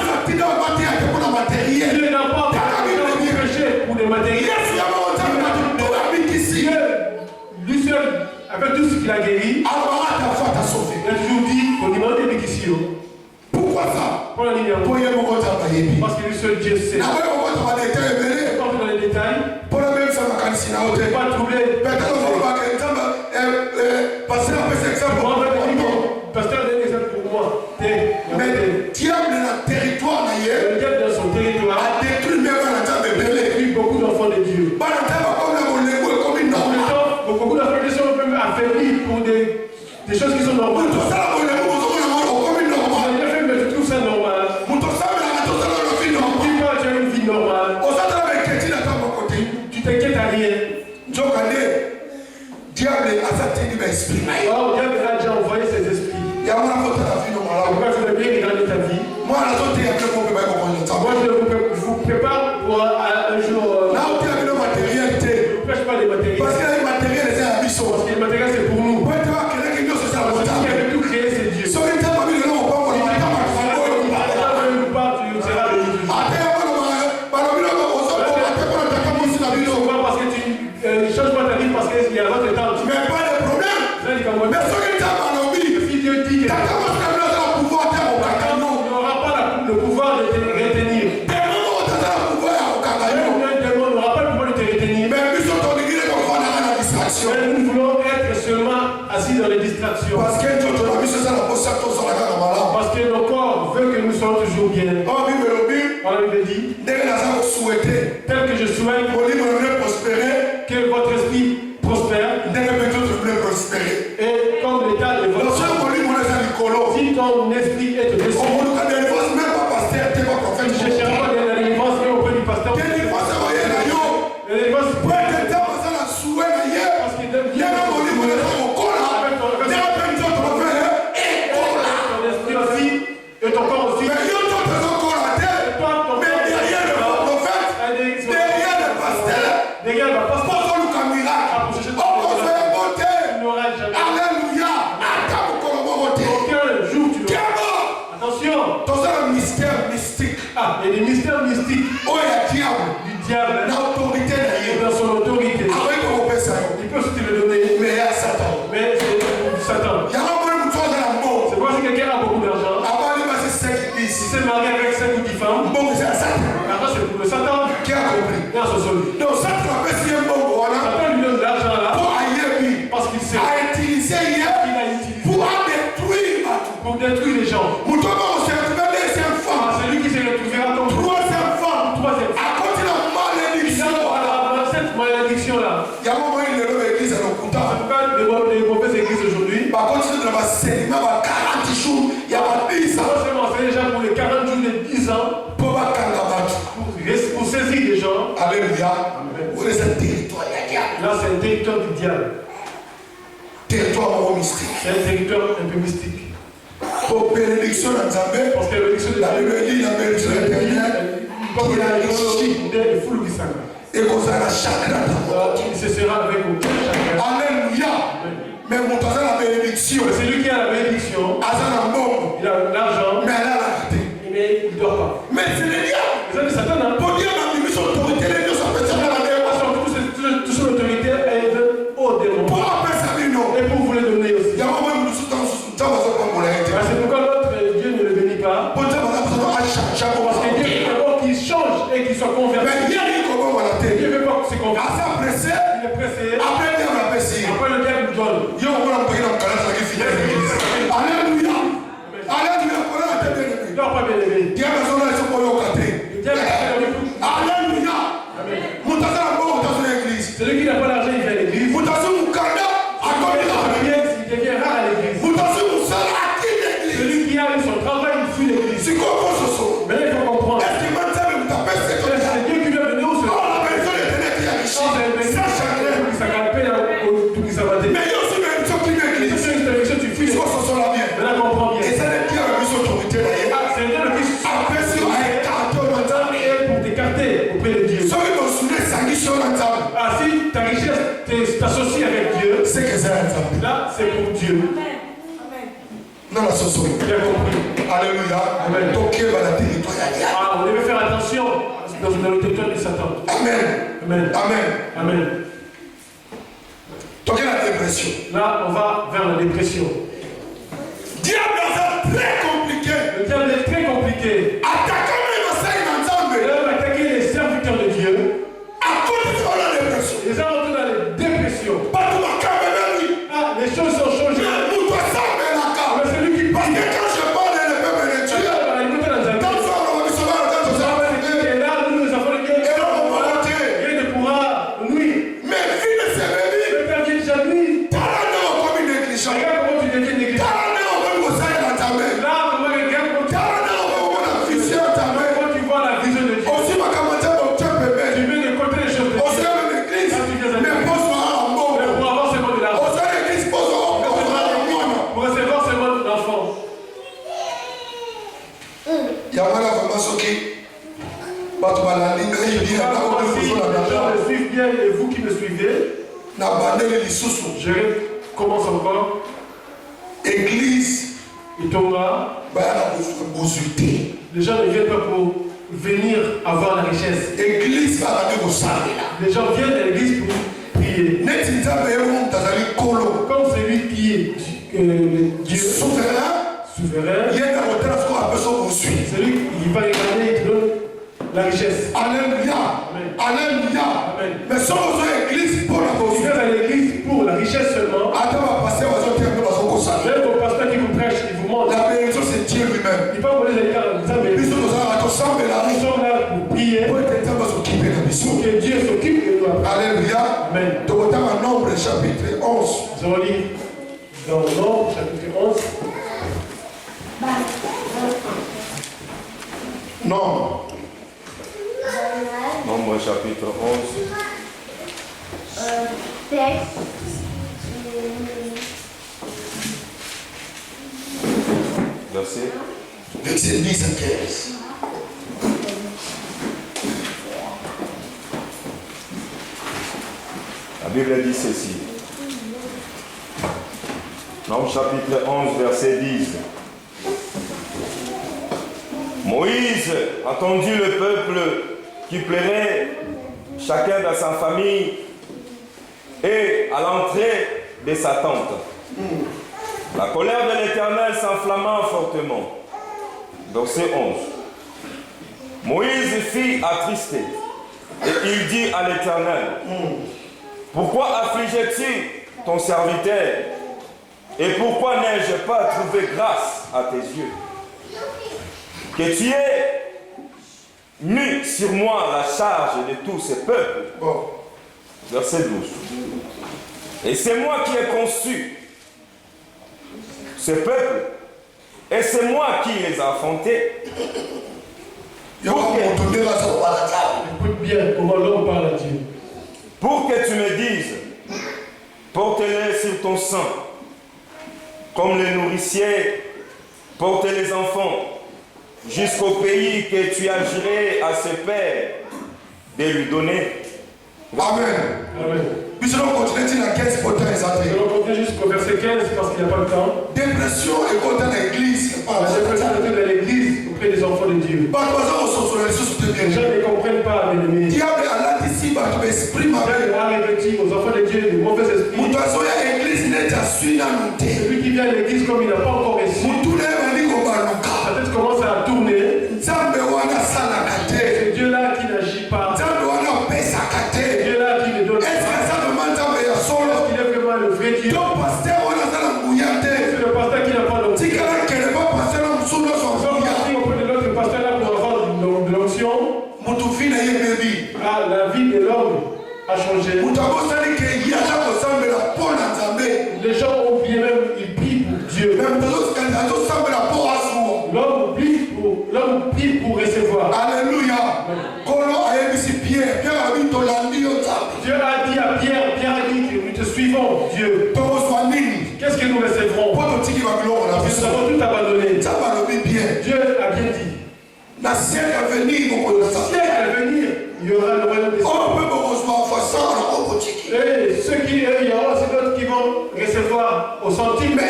n'a pas prêché pour des matériels. Lui seul, avec tout ce qu'il a guéri, il a toujours dit qu'on demande des béquissions. Pourquoi ça? Parce que lui seul Dieu sait. Pas dans les détails. Pas troubler. Pasteur, donne un exemple pour moi. Mais diable dans le territoire, le diable dans son territoire a détruit beaucoup d'enfants de Dieu. Beaucoup d'enfants de Dieu sont même affaiblis pour des choses qui sont normales. Je trouve ça normal. Tu as une vie normale. Tu t'inquiètes à rien. Diable a sorti de l'esprit. Oh, diable a déjà envoyé ses esprits. Pourquoi tu veux bien regarder ta vie? Moi, je vous prépare pour un jour. Là où tu as le matériel, je ne prêche pas les matériels. Parce que les matériels, c'est la mission. Parce que les matériels, c'est pour nous. Parce qui avait tout créé, c'est Dieu. Si on était pas mis le nom, on va pas parce que tu ne changes pas ta vie parce qu'il y a votre temps. Mais pas de problème. Mais si Dieu dit que on n'aura pas le pouvoir de te retenir. Le démon n'aura pas le pouvoir de te distractions. Mais nous voulons être seulement assis dans les distractions. Parce que Dieu te l'a mis, c'est ça la possession, tout ça, la gamme malade. Parce que nos corps veulent que nous soyons toujours bien. Oh, Bible, le but, On avait dit, dès que la salle souhaitait, tel que je souhaite mon livre devrait prospérer, que votre esprit prospère, dès que Dieu te voulait prospérer. et comme l'état de Le votre seul mon livre, on est à l'écolo. si ton esprit est au-dessus, On vous dit, délivrance, même pas pasteur, t'es pas prophète. tu ne chercheras pas de la délivrance mais auprès du pasteur. Délivrance, c'est rien, là, yo. La délivrance, Ouais, t'es dans ma salle à souhait, là, hier. parce qu'il donne Il y a un mon livre, on est au col, là. avec ton Il y a un peu de temps, on va faire, ton esprit aussi et ton corps aussi. mais yo, toi, t'es encore à terre. Et toi, ton Mais corps, derrière le prophète, derrière le pasteur, derrière le pasteur, pas pour le miracle. On peut faire monter. tu n'auras jamais. Alléluia. Attends, pour qu'on va monter. Aucun jour tu l'auras. Diable. Attention. Dans un mystère mystique. Ah, il y a des mystères mystiques Oh, il y a diable. du diable L'autorité et d'ailleurs. dans son autorité. Avec mon père, ça. Il peut aussi te le donner, Mais il y a Satan. mais c'est Satan. Il y a un bon mouton dans la mort. C'est pas si quelqu'un a beaucoup d'argent. Avant de passer 5 Si églises. c'est marié avec 5 ou 10 femmes, Bon, c'est à Satan. l'argent c'est pour le Satan. Qui a compris? Et en ce sol. Donc, Satan a fait si un bon voilà. Satan lui donne de l'argent là Pour ailleurs, lui. parce qu'il sait A utilisé hier. qu'il a utilisé Pour détruire. pour détruire les gens. Mouton, on s'est retrouvé deuxième Ah, fois. c'est lui qui s'est retrouvé à ton Troisième fois. troisième. À cause de la malédiction. Alors, cette malédiction là, Il y a un moment où il est dans l'église à en l'Okuta. tout cas, les mauvaises églises aujourd'hui, Par contre, c'est dans ma séniment, 40 jours, il y a ma 10 ans. non seulement c'est déjà pour les 40 jours de 10 ans, Pour ma cangabat. pour saisir les gens, Alléluia. Où est ce territoire? Il y a diable. là c'est un territoire du diable. Territoire vraiment mystique. C'est un territoire un peu mystique. Pour bénédiction dans Zambé, Parce que la bénédiction de la Bible dit la bénédiction éternelle, il a le fou qui s'en et qu'on a la chakra. il se sera avec aucun chacun. Alléluia. Mais mon temps, la bénédiction. C'est lui qui a la bénédiction, Azana bon, il a l'argent, mais elle a la raté. mais il ne dort pas. Mais c'est le diable. Les amis, Satan a Pour dire ma mission autorité, les deux sont petits à la mer. toute son autorité est au démon. Pour appeler ça, lui, non. Et pour vous le donner aussi. Il y a un moment où nous sommes dans ce temps, on l'a été. C'est pourquoi l'autre Dieu ne le bénit pas. Pour dire, on a besoin de chaque Parce que Dieu veut d'abord qu'il change et qu'il soit converti. mais il y a eu comment on l'a été. Dieu veut pas qu'il se convertisse. À ça pressé, Il est pressé. après il y a la pessie. Après le diable nous donne. Yo, on va payer dans le canal, ça qui finit l'église. Alléluia. Alléluia. On a été bien aimé. Il dort pas bien aimé. Il y a besoin de se poser au côté. Le diable est dans le fou. Alléluia. Mon tata a bon, on t'a dans l'église. Celui qui n'a pas l'argent, il vient à l'église. Mon tata mon canard, à côté de l'église. Il devient rare à l'église. Mon tata mon salle, à qui l'église. Celui qui a eu son travail, il fuit l'église. C'est quoi pour ce son? Mais il faut comprendre. Est-ce que maintenant, vous tapez c'est comme ça? C'est Dieu qui lui a donné où ce. Oh, la maison est tenue qui a riche. Ça, chacun. Qui s'accapait tout qui s'abattait. Mais il y a aussi une émission qui C'est l'église. une élection, tu fuis. C'est quoi ce son là bien? Mais là, comprends bien. Et ça n'est plus la mission autorité d'ailleurs. Ah, c'est Dieu le Christ. Après, si on a écarté au Nzambe, Et pour t'écarter auprès de Dieu. ceux qui m'ont soulevé sa mission au Nzambe, Ah, si ta richesse t'associe avec Dieu, c'est que c'est un Nzambe. là, c'est pour Dieu. Non, la sauce. Bien compris. Alléluia. Amen. Donc, il va la territoire. Ah, on devait faire attention dans le territoire de Satan. Amen. Amen. Amen. Amen. Donc, il y a la dépression. Là, on va vers la dépression. Diable est très compliqué. Le diable est très compliqué. Attaquant même à ça, il Il Nzambe. va attaquer les serviteurs de Dieu. À cause de la dépression. Les gens rentrent dans les dépressions. Pas tout le cas, mais lui. Ah, les choses sont changées. Mais nous, toi, ça, mais la carte. Mais c'est lui qui Parce que quand je parle, il ne peut me le tuer. Quand ça, on va me sauver, quand je sais. Et là, nous, nous avons le Dieu. Et là, on va monter. Rien ne pourra nuire. Mais fille de ses bébés, Le Père vient jamais. t'as la main comme une négligence. Regarde comment tu deviens négligent. T'as la main comme une gosaille dans ta main. Là, comment regarde comment T'as la main comme une vision dans ta main. tu vois la vision de Dieu. Aussi, ma camarade, mon Dieu, Tu bébé. veux écouter les choses de Aussi, Dieu. à l'église, mais pose-moi un mot. Mais pour avoir seulement de l'argent. Aussi, à l'église, pose-moi un mot. Pour recevoir seulement de l'enfant. Il y a voilà vraiment ce qui. Pas de maladie, mais il dit, là, on Voici, est les gens me suivent bien et vous qui me suivez, n'a pas les sous-sous. je commence encore. Église, Il tombera. bah, elle a besoin de consulter. Les gens ne viennent pas pour venir avoir la richesse. Église, va la dire au salé là. Les gens viennent à l'église pour prier. Net, il t'a payé un tazali colo. Comme celui qui est Dieu Souverain, souverain, il y a un hôtel à ce qu'on appelle son poursuit. celui qui va regarder et te donne la richesse. Alléluia. Amen. Alléluia. Amen. Mais sans besoin d'église pour la Il consulter. vient à l'église pour Alléluia. Amen. Donc, on a un Nombre chapitre 11. Nous allons lire dans Nombre chapitre 11. Non. Nombre chapitre 11. Texte. Verset 10 à 15. La Bible dit ceci. Nombre chapitre 11, verset 10. Moïse entendit le peuple qui plairait chacun dans sa famille et à l'entrée de sa tente. La colère de l'Éternel s'enflamma fortement. Verset 11. Moïse fut attristé et il dit à l'Éternel, pourquoi affligeais-tu ton serviteur et pourquoi n'ai-je pas trouvé grâce à tes yeux? Que tu aies mis sur moi la charge de tous ces peuples. Verset 12. Et c'est moi qui ai conçu ces peuples et c'est moi qui les ai affrontés. Écoute bien comment l'homme parle à Dieu. Pour que tu me dises, porte-les sur ton sein, comme les nourriciers portent les enfants, jusqu'au pays que tu as juré à ses pères de lui donner. Amen. Amen. Puis nous continuons à 15 pour Nous allons continuer jusqu'au verset 15 parce qu'il n'y a pas de temps. Dépression est contre l'église. La dépression est dans l'église auprès des enfants de Dieu. Les gens ne comprennent pas, bien aimés. Diable a l'anticipé par l'esprit. Dieu a revêtu aux enfants de Dieu de mauvais esprits. Celui qui vient à l'église comme il n'a pas encore reçu, sa tête commence à tourner. C'est Dieu-là qui n'agit pas. C'est Dieu-là qui ne donne pas. Est-ce qu'il est vraiment le vrai Dieu? C'est le pasteur qui n'a pas l'onction. Auprès de l'autre pasteur là pour avoir de l'onction. Ah, la vie de l'homme a changé. Les gens ont oublié même, ils prient pour Dieu. L'homme prie pour recevoir. Alléluia. Dieu a dit à Pierre, Pierre a dit que nous te suivons, Dieu. Qu'est-ce que nous recevrons? Nous avons tout abandonné. Dieu a bien dit. Dans le siècle à venir, Il y aura le royaume des cieux. Et ceux qui, il y aura aussi d'autres qui vont recevoir au centime. Mais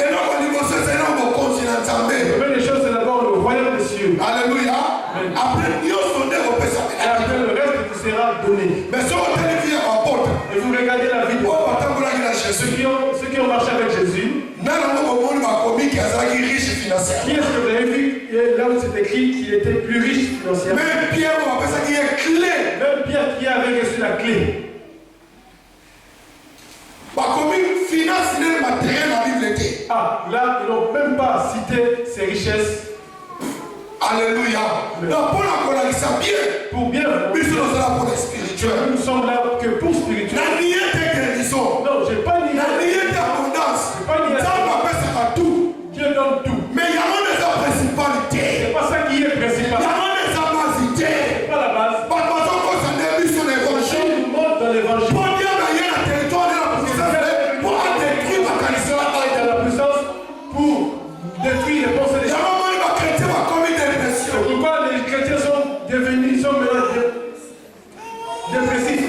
les choses, c'est d'abord le royaume des cieux. Alléluia. Après, Et après, le reste vous sera donné. mais si on téléphone à ma porte, Et vous regardez la vie de ceux qui ont marché avec Jésus. Qui est-ce que vous avez vu? Et là où c'est écrit qu'il était plus riche financièrement. Même Pierre, on appelle ça qui est clé. Même Pierre qui avait reçu la clé. Ah, là, ils n'ont même pas cité ses richesses. Alléluia. Pour bien, nous sommes là que pour spirituel. Non, j'ai pas ni Dieu donne tout. Mais il y a des principalités. C'est pas ça qui est principal. C'est pas la base. Je nous montre dans l'évangile. Dans la puissance pour détruire les pensées des gens. C'est pourquoi les chrétiens sont devenus, ils sont maintenant dépressifs.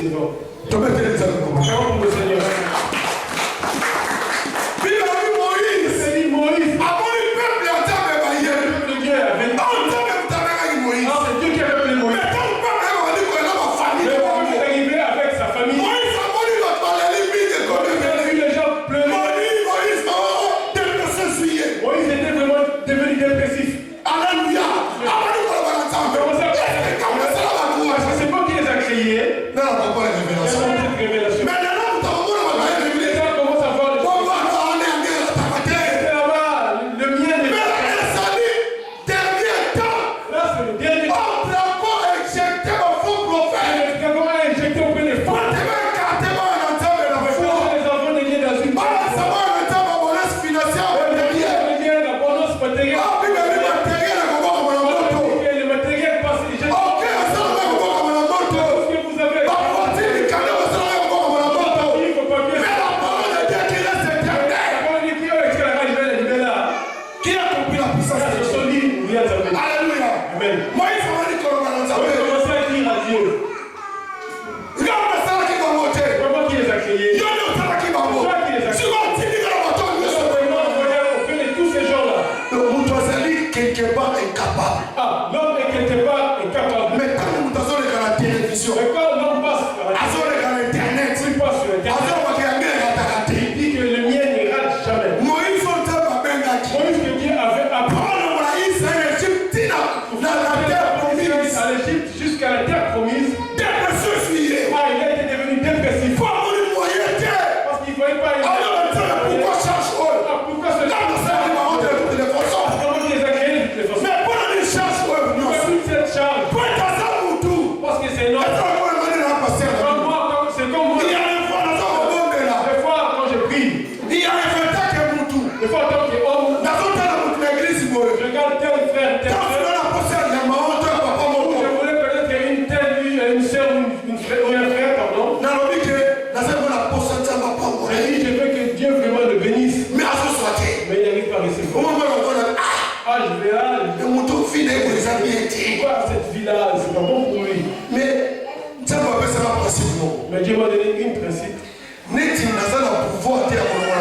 guéris mon principe.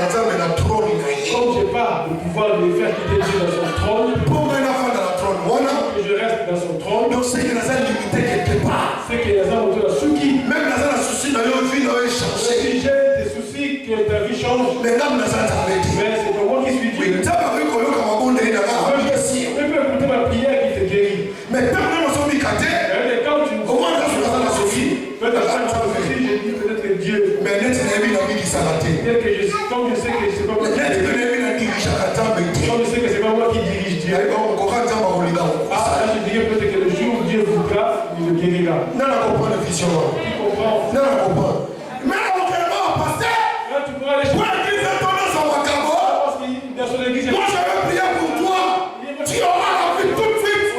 Comme je n'ai pas le pouvoir de les faire quitter Dieu dans son trône, que je reste dans son trône, Donc c'est que nous avons limité quelque part. c'est que les hommes autour de Suki. Même nous avons un souci dans notre vie, nous avons changé. Si j'ai des soucis que ta vie change, Mais là, nous avons arrêté. mais c'est pour moi qui suis Dieu. Oui, nous avons vu qu'on a bon de Je peux écouter ma prière qui te guérit. mais tant que nous sommes micatés, Mais quand tu me au moins nous avons la Sophie. peut-être j'ai dit peut-être que Dieu. Mais net, nous avons mis qui s'est raté. Dès que comme je sais que c'est pas moi qui Net, nous dirige, avons mis qui s'est raté. comme je sais que c'est pas moi qui dirige Dieu. Ah, là je dirais peut-être que le jour où Dieu voudra, il le guérira. Non, on comprend la vision. Tu comprends? Non, on comprend. Mais on comprend, pasteur. Là tu pourras aller chez Moi, qui fait ton nom sur ma cabo, parce qu'il dans son église. moi, je vais prier pour toi. Tu auras la vie tout de suite.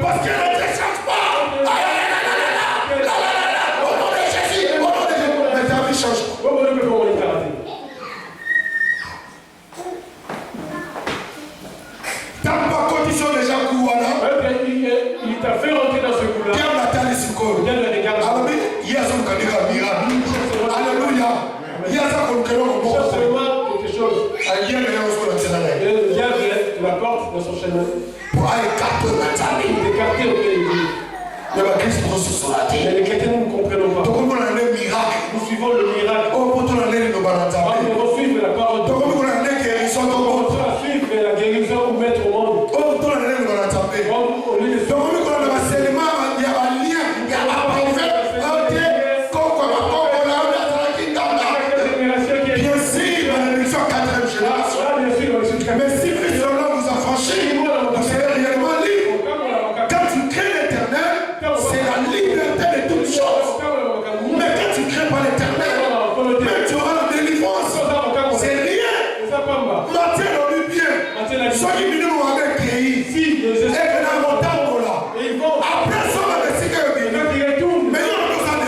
Parce qu'elle ne te cherche pas. Au nom de Jésus, au nom de Jésus. Mais ta vie change. T'as pas condition déjà Kouana. Il t'a fait rentrer dans ce coup-là. Viens Nathalie Sikol. Viens le regarder. Alléluia. Il y a son candidat miracle. Alléluia. Il y a ça comme que l'on Cherche seulement quelque chose. Il y a les choses qu'on a tiré. Le diable la porte dans son chemin. Pour aller écarter Nathalie. Il est écarté auprès de Dieu. Il y a Christ pour se soulager. Mais les chrétiens, nous ne comprenons pas. Donc, on a un miracle. Nous suivons le miracle. Oh, pour ton année, nous allons Nous devons suivre la parole de Dieu. donc, on a un guérison. On doit suivre la guérison ou mettre au monde. Oh, pour ton année, nous allons taper. Au lieu de Donc, on a un enseignement, il y a un lien, il y a un prophète. Bien sûr, la bénédiction 4e génération. Mais si Christ nous a franchis, vous serez réellement libre. Quand tu crées l'éternel, c'est la liberté de toutes choses. Mais quand tu ne crées pas l'éternel, même tu auras la délivrance. C'est rien. Matthieu l'a vu bien. Ceux qui viennent nous avoir créé. Et que dans mon temps, là. Après ça, on va décider que mais il y a besoin de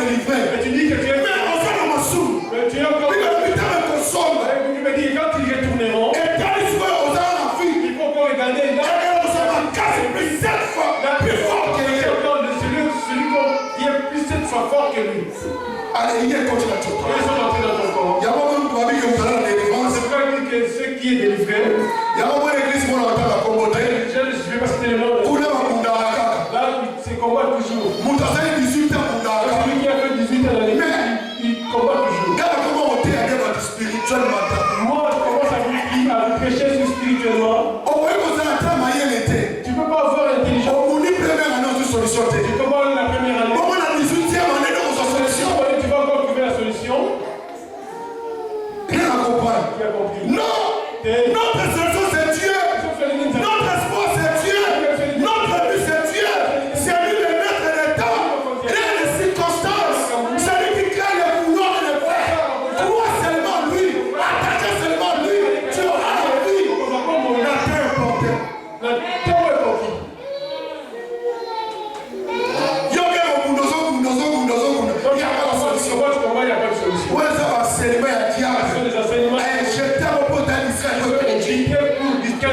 délivrer. Mais on fait le massou. Il va le putain de consomme. Et quand il se voit aux gens la vie, et on se va casser plus 7 fois plus fort que lui. Allez, il y a un continent. Il y a un moment où il y a la délivrance. Il y a un moment où l'église pour l'entendre la commoder. Pour le moment, C'est combat toujours. Moutassé 18 ans pour la Celui qui a fait 18 ans dans l'église, il combat toujours. regarde comment on t'a aidé votre spirituel matin. Moi, je commence à prêcher sur spirituellement. On voit que vous avez travaillé l'été. Tu ne peux pas avoir l'intelligence. On vous dit première année de solution. Tu peux pas avoir la première année. Comment la 18e année de votre solution? Tu vas encore trouver la solution. Rien à comprendre. Tu as compris. Non! Notre solution c'est Dieu! Notre espoir c'est Dieu! Notre but c'est Dieu! C'est lui le maître des temps! Rien de circonstances! C'est lui qui crée les pouvoirs et les faits! Crois seulement lui! Attaquez seulement lui! Tu auras la vie! La terre est portée! Yoga au bundozo. Il n'y a pas la solution! Ouais, ça va enseignement à diable! Je t'aime au pot d'Israël!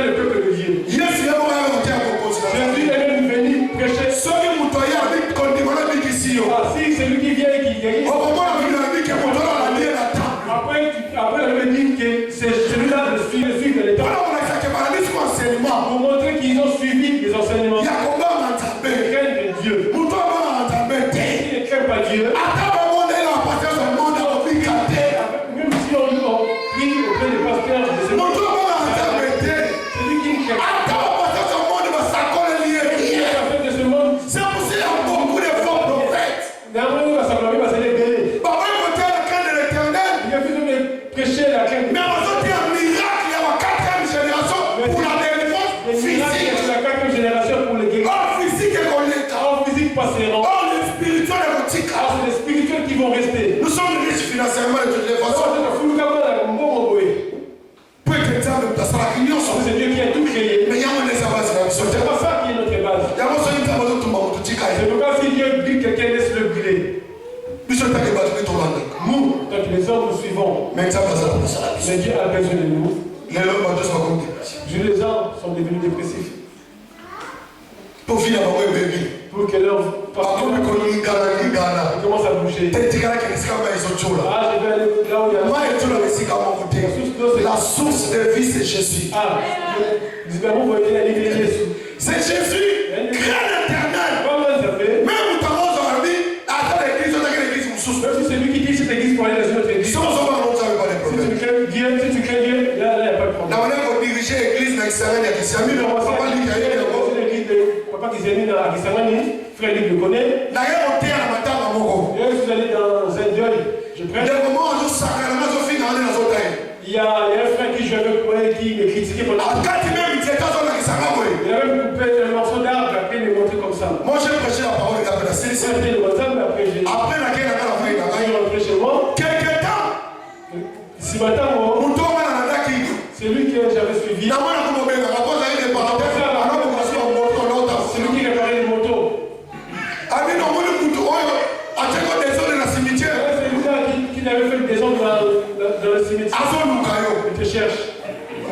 Le peuple de Dieu. Yes, il y a un monter à proposition. Jésus est même venu prêcher. Soki mutoya avec condimona bikisio. Ah, si c'est lui qui vient et qui guérit. Au moment où il a dit que mutoya la lié la table. Après, elle me dit que c'est celui-là de suivre l'état. Voilà, on a fait que paralysme enseignement. Pour montrer qu'ils ont suivi les enseignements. Il y a combien Ils d'entendés? craignent Dieu. Mutoya va entendre. Ils ne craignent pas Dieu. Attends, le monde est là, parce que le monde a envie de canter. Même si on prie auprès des pasteurs de ce monde, Mutoya va entendre. celui qui ne craint pas Attends, parce que le monde va s'accoler lié. de ce monde, C'est pour ça qu'il y a beaucoup de faux prophètes. d'abord il va s'acclamer parce qu'il est guéri. Papa, il va dire la crainte de l'éternel. Il a besoin de prêcher la crainte. Mais on a dit un miracle, il y a la 4e génération pour la délivrance Les miracles physique. de la 4e génération pour les guérir. Or physique et collecte. En physique passeront. Or les spirituels et érotiques. Alors c'est les spirituels qui vont rester. Nous sommes riches financièrement de toutes les façons. Peu de temps de place à la union. C'est Dieu qui a tout créé. Mais il y a un des avances dans la mission. C'est pas ça qui est notre base. Il y a un seul temps de tout le monde. C'est pourquoi si Dieu brille, quelqu'un laisse le brûler. Bishop t'a débattu ton langue. Nous, tant que les hommes nous suivons, Mais ça passe à la mission. mais Dieu a besoin de nous. Les hommes ont tous comme dépression. Les hommes sont devenus dépressifs. Pour finir, on va bébé. Pour que leur parce que il commence à bouger. Ah, je vais aller là où il y a La source de vie, c'est Jésus. Ah, vous voyez la ligne Jésus. C'est Jésus, grand éternel. Même où tu as aujourd'hui, attends l'église, on a l'église, on souffre. Même si c'est lui qui dit cette église pour aller dans une autre église. Si on s'en va, on n'a pas de problème. Si tu crains Dieu, là, il n'y a pas de problème. La manière qu'on dirigeait l'église dans l'extérieur, il y a qui s'est mis dans le papa qui a eu l'église de papa qui s'est mis dans la Kisangani, frère Luc le connaît. D'ailleurs, on tient la matin à Moko. Et je suis allé dans un deuil, je prêche. Des moments où sacrément, je finis dans les autres. Il y a un frère qui jouait avec moi qui me critiquait pendant. Quand il même, il disait, il a même coupé un morceau d'arbre, après il est montré comme ça. Moi j'ai prêché la parole de la Après le matin, mais après j'ai. Après laquelle on a fait je rentré chez moi. Quelques temps. Ce matin, c'est lui que j'avais suivi. C'est lui qui réparait les motos. C'est lui qui avait fait le désordre dans le cimetière. Il te cherche.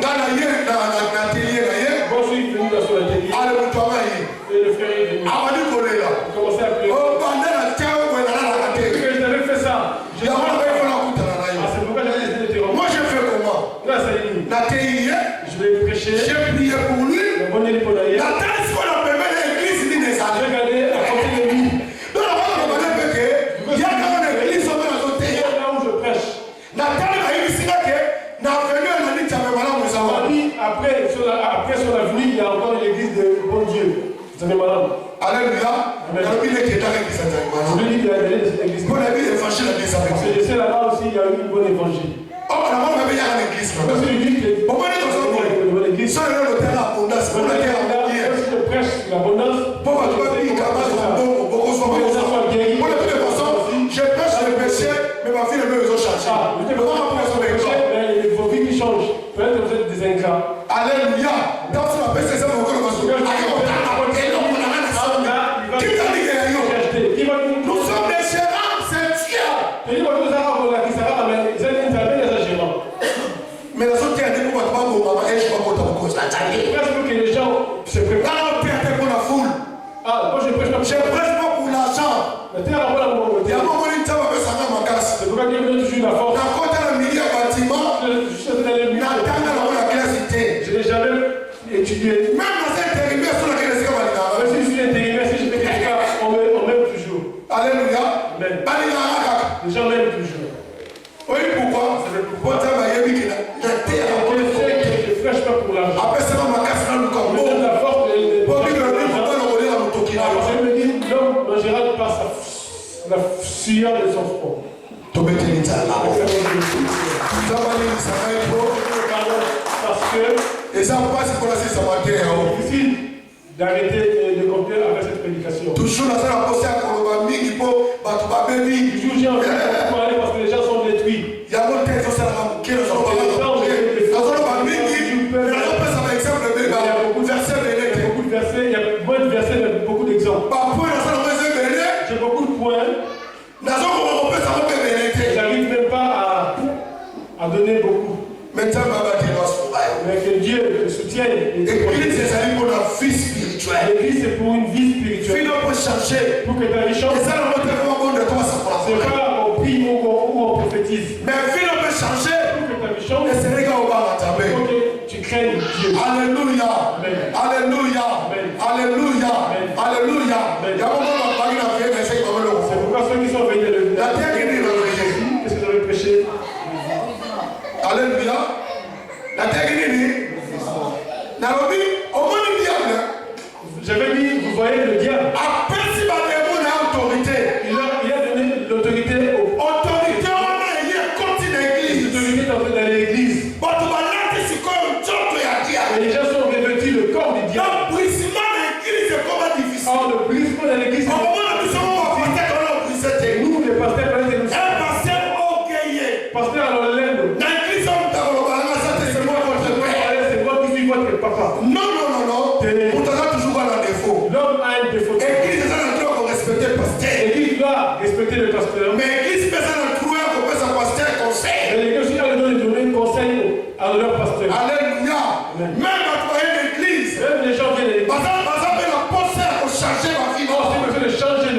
Moi je suis venu dans son atelier. Et le frère est venu. Il commençait à pleurer. Je t'avais fait ça. C'est pourquoi j'avais décidé de te rendre. Moi j'ai fait comment? Là, ça y est. Je vais prêcher. J'ai prié pour lui. La bonne élie pour l'ailleurs. La taille qu'on a permis l'église ni des J'ai regardé à côté de lui. Donc la bonne élie il y a quand même l'église au même côté. Là où je prêche. La taille a eu ici là que n'a venu à la nuit avec madame Moussawa. Après son avenue, il y a encore l'église de bon Dieu. Vous savez madame. Alléluia. La Bible est qui est dans l'église avec madame. Je lui dis qu'il y a cette église. Pour la Bible évangile à l'église avec Parce que je sais là-bas aussi, il y a eu une bonne évangile. Oh, la maman il y a l'église. Parce que lui dit que. Au moins, il y a une église. Ça, il y a le terrain abondance. Pour la terre abondance. Si je prêche l'abondance. Pour la Bible, il y a beaucoup de choses. Pour la Bible, je prêche le péché, mais ma fille, les ont changé. Ah, vous êtes mais vos vies qui changent. Peut-être que vous êtes des ingrats. Alléluia. Dans ce appel, c'est ça, mon corps, nous sommes des gérants, c'est Dieu. Mais la zone qui a dit pour moi, maman, elle, je vois pour cause. Que les gens se préparent. Pour la foule. Ah, moi je prêche pas. Je prêche pas pour l'argent. Mais t'es à la bonne. Il y a un moment où il t'a fait ça dans ma casse. C'est pourquoi Dieu me donne toujours la force. Dans côté le milieu bâtiment, je n'ai jamais étudié. même dans cette intérimaire sur laquelle est-ce qu'on va dire. Si je suis intérimaire, si je fais quelque chose, on m'aime toujours. Alléluia. Amen. Les gens m'aiment toujours. Oui, pourquoi? Pourquoi tu as dit que la terre je ne prêche pas pour l'argent. après ça, ma casse dans le corps. Je me donne la force de je me dis, l'homme mangera par la sueur de son front. Parce que et ça passe pour la c'est difficile d'arrêter de conclure avec cette prédication. Toujours la salle à poster à Kolobami, il faut battre ma baby. Toujours j'ai envie de parler parce que les gens sont détruits. Il y a mon tête sur la rampe qui est dans le il y a moins de versets, mais beaucoup d'exemples. J'ai beaucoup de points. J'arrive même pas à donner beaucoup. Mais que Dieu te soutienne. L'église, c'est pour une vie spirituelle. Pour que ta vie change. C'est pas on prie ou on prophétise. Mais pour que changer, pour que ta vie change. Pour que tu craignes Dieu. Alléluia. Alléluia. Alléluia. Alléluia. C'est pourquoi ceux qui sont venus le qu'est-ce que vous avez prêché? Alléluia. La terre j'avais dit, vous voyez le diable. Il a donné l'autorité aux autorités dans l'église. Et les gens sont revêtus le corps du diable. Or, le brisement de l'église, nous, les pasteurs, pasteur à l'Orlando. C'est moi qui suis votre papa. Non. L'homme a un défaut. L'église doit respecter le pasteur. Mais l'église Mais l'église aussi a donné conseil à leur pasteur. Alléluia. Même à l'église. Même les gens viennent à l'église. Par exemple, la pensée pour changer ma vie. Si vous voulez changer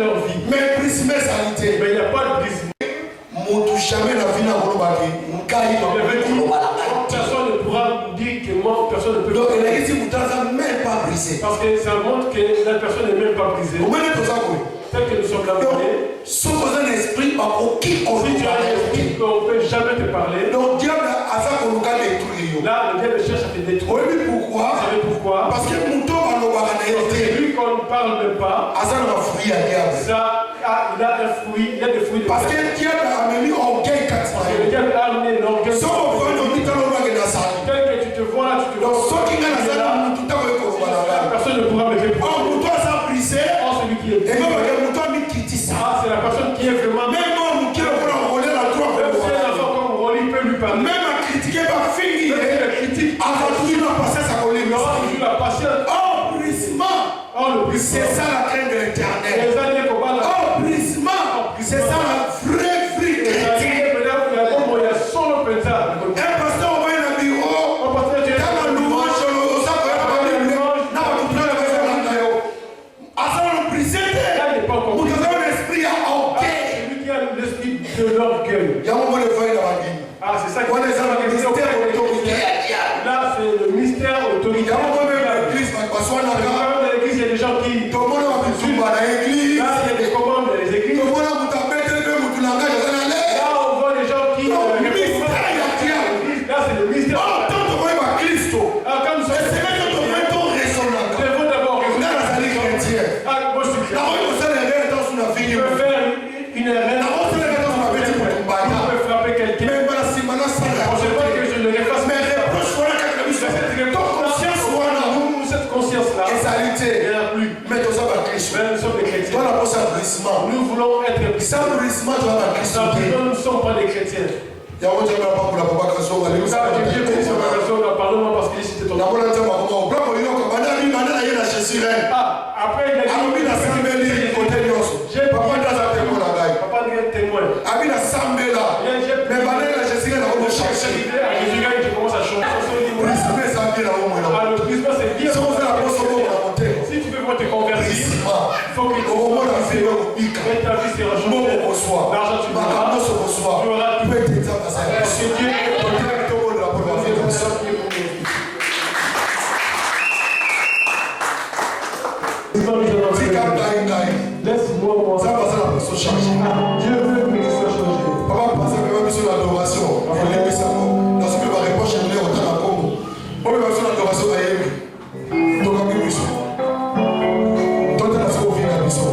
Personne ne pourra dire que moi, personne ne peut. Donc, il a dit que même pas brisé. Parce que ça montre que la personne n'est même pas brisée. Tel que nous sommes là. Si tu as un esprit, on ne peut jamais te parler. Donc, diable a ça qu'on nous a détruit. Là, le diable cherche à te détruire. Oui, mais pourquoi? Vous savez pourquoi? Parce que mon temps va nous C'est lui qu'on ne parle même pas. Ça, il a fruit à diable. Ça, il a un fruit, il y a des fruits de parce que diable a amené orgueil. Parce que le diable a amené l'orgueil. Tel que tu te vois là, tu te vois. Personne ne pourra me répondre. Celui qui est brisé. C'est la personne qui est vraiment. Même si un enfant comme Rolly peut lui parler. Même à critiquer ma fille, il critique. Avant toujours la patience à Rolly. Non, toujours la patience. C'est ça la crainte de l'éternel. Brisement. C'est ça la vraie vie chrétienne. Un pasteur au moins un bureau. Dans la louange, de l'orgueil. Ah, c'est ça qui est là, c'est le mystère autoritaire. Dans l'église, il y a des gens qui. Là, il y a des commandes dans les églises. Là, on voit des gens qui. Là, c'est le mystère. Ah, comme nous sommes. Il faut d'abord raisonner. Ah, moi, je suis chrétien. Tu peux faire une erreur. Nous voulons être chrétiens. Nous ne sommes pas des chrétiens. Pardonne-moi parce qu'il c'était ton nom. Après, il a dit papa est témoin. Je commence à changer. Le prisme, c'est bien. Si tu veux te convertir, il faut que ta vie sera changée. L'argent, tu auras. Parce que Dieu est laisse-moi moi. Dieu veut que tu sois changé. Papa, passe même sur l'adoration. Dans ce que ma réponse, je voulais autant à Congo. On va sur l'adoration d'ailleurs. Donc, à Bibiso. Toi, tu as la sauvé à Bibiso.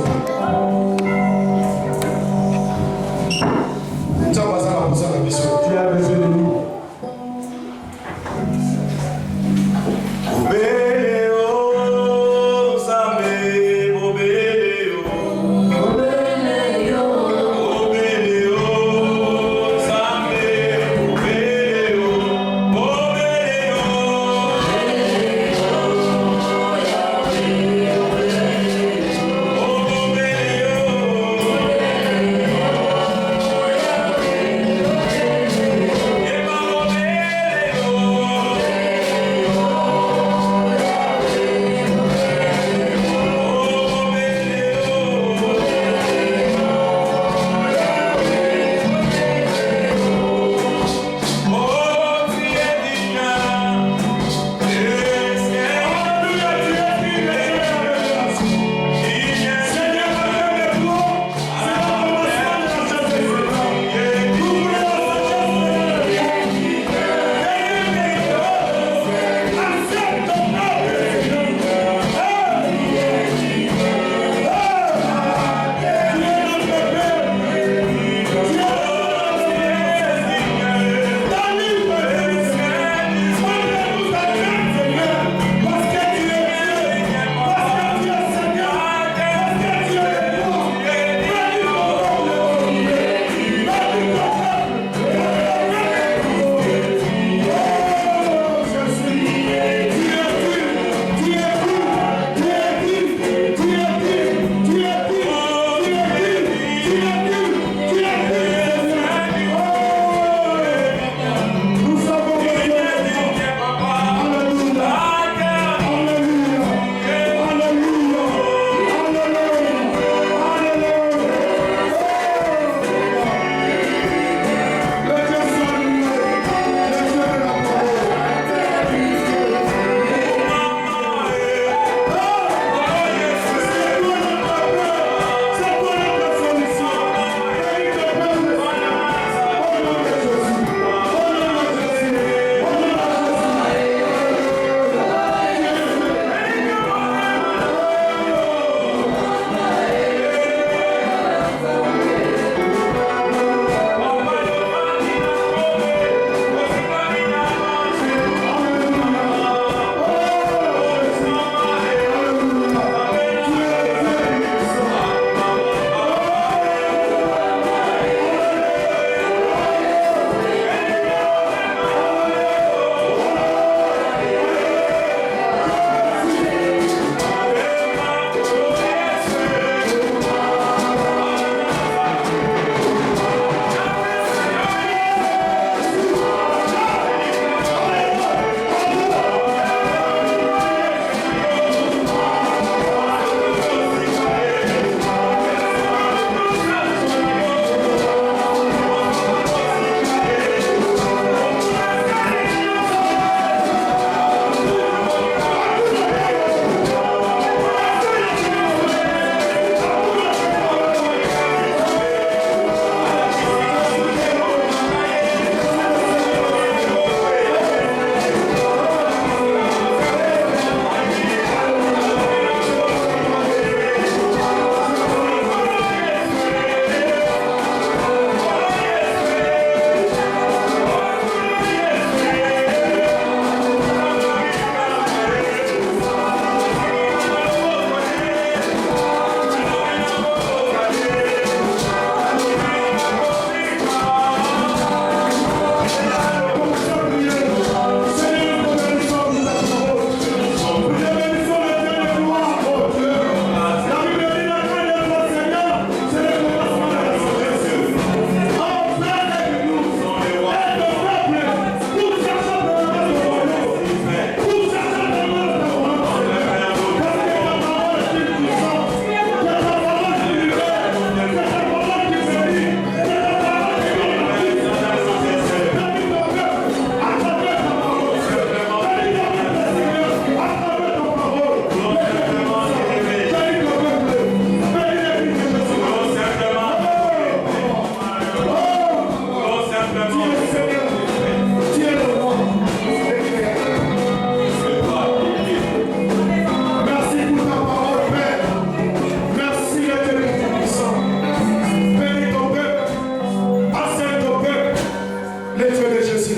les feux de Jésus.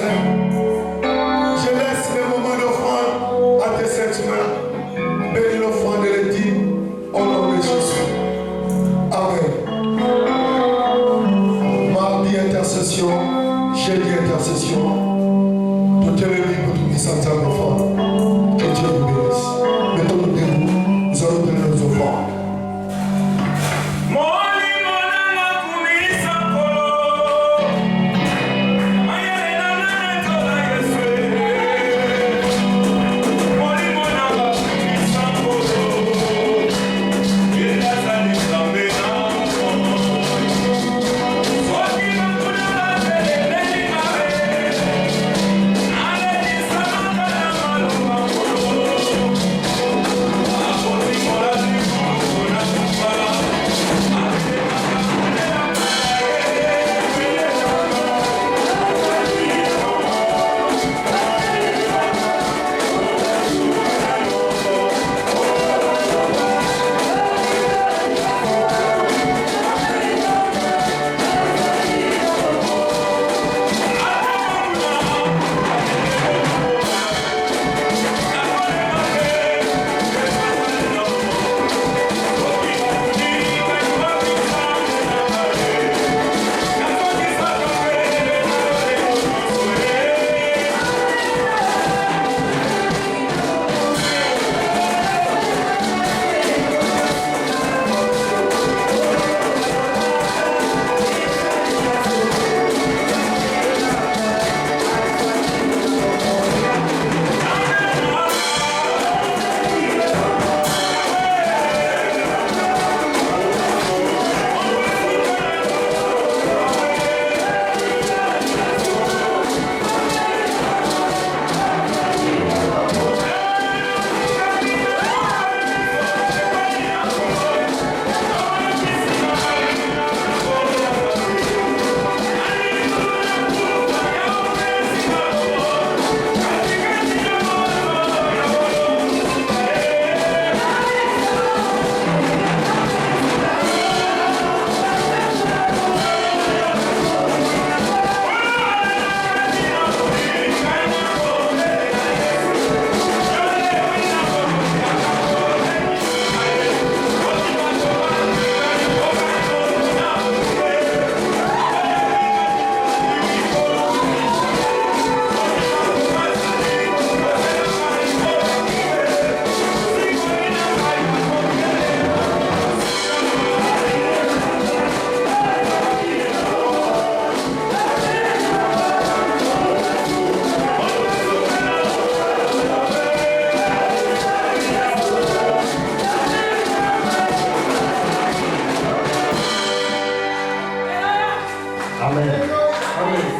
Je laisse les moments d'offrande à tes saintes mains. Bénis l'offrande et les dîmes au nom de Jésus. Amen. Mardi intercession, jeudi intercession. Tout est béni pour tout puissant enfant. Que Dieu vous bénisse. Mettons-nous debout, nous allons donner nos offrandes.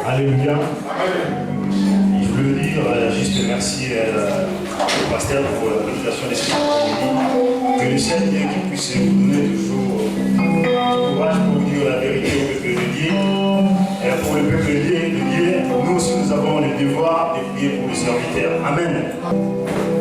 Alléluia. Je veux dire juste merci au pasteur pour la prédication des Seigneurs. Que le Seigneur qui puisse vous donner toujours du courage pour vous dire la vérité au peuple de Dieu. Et pour le peuple de Dieu, nous aussi nous avons le devoir de prier pour les serviteurs. Amen.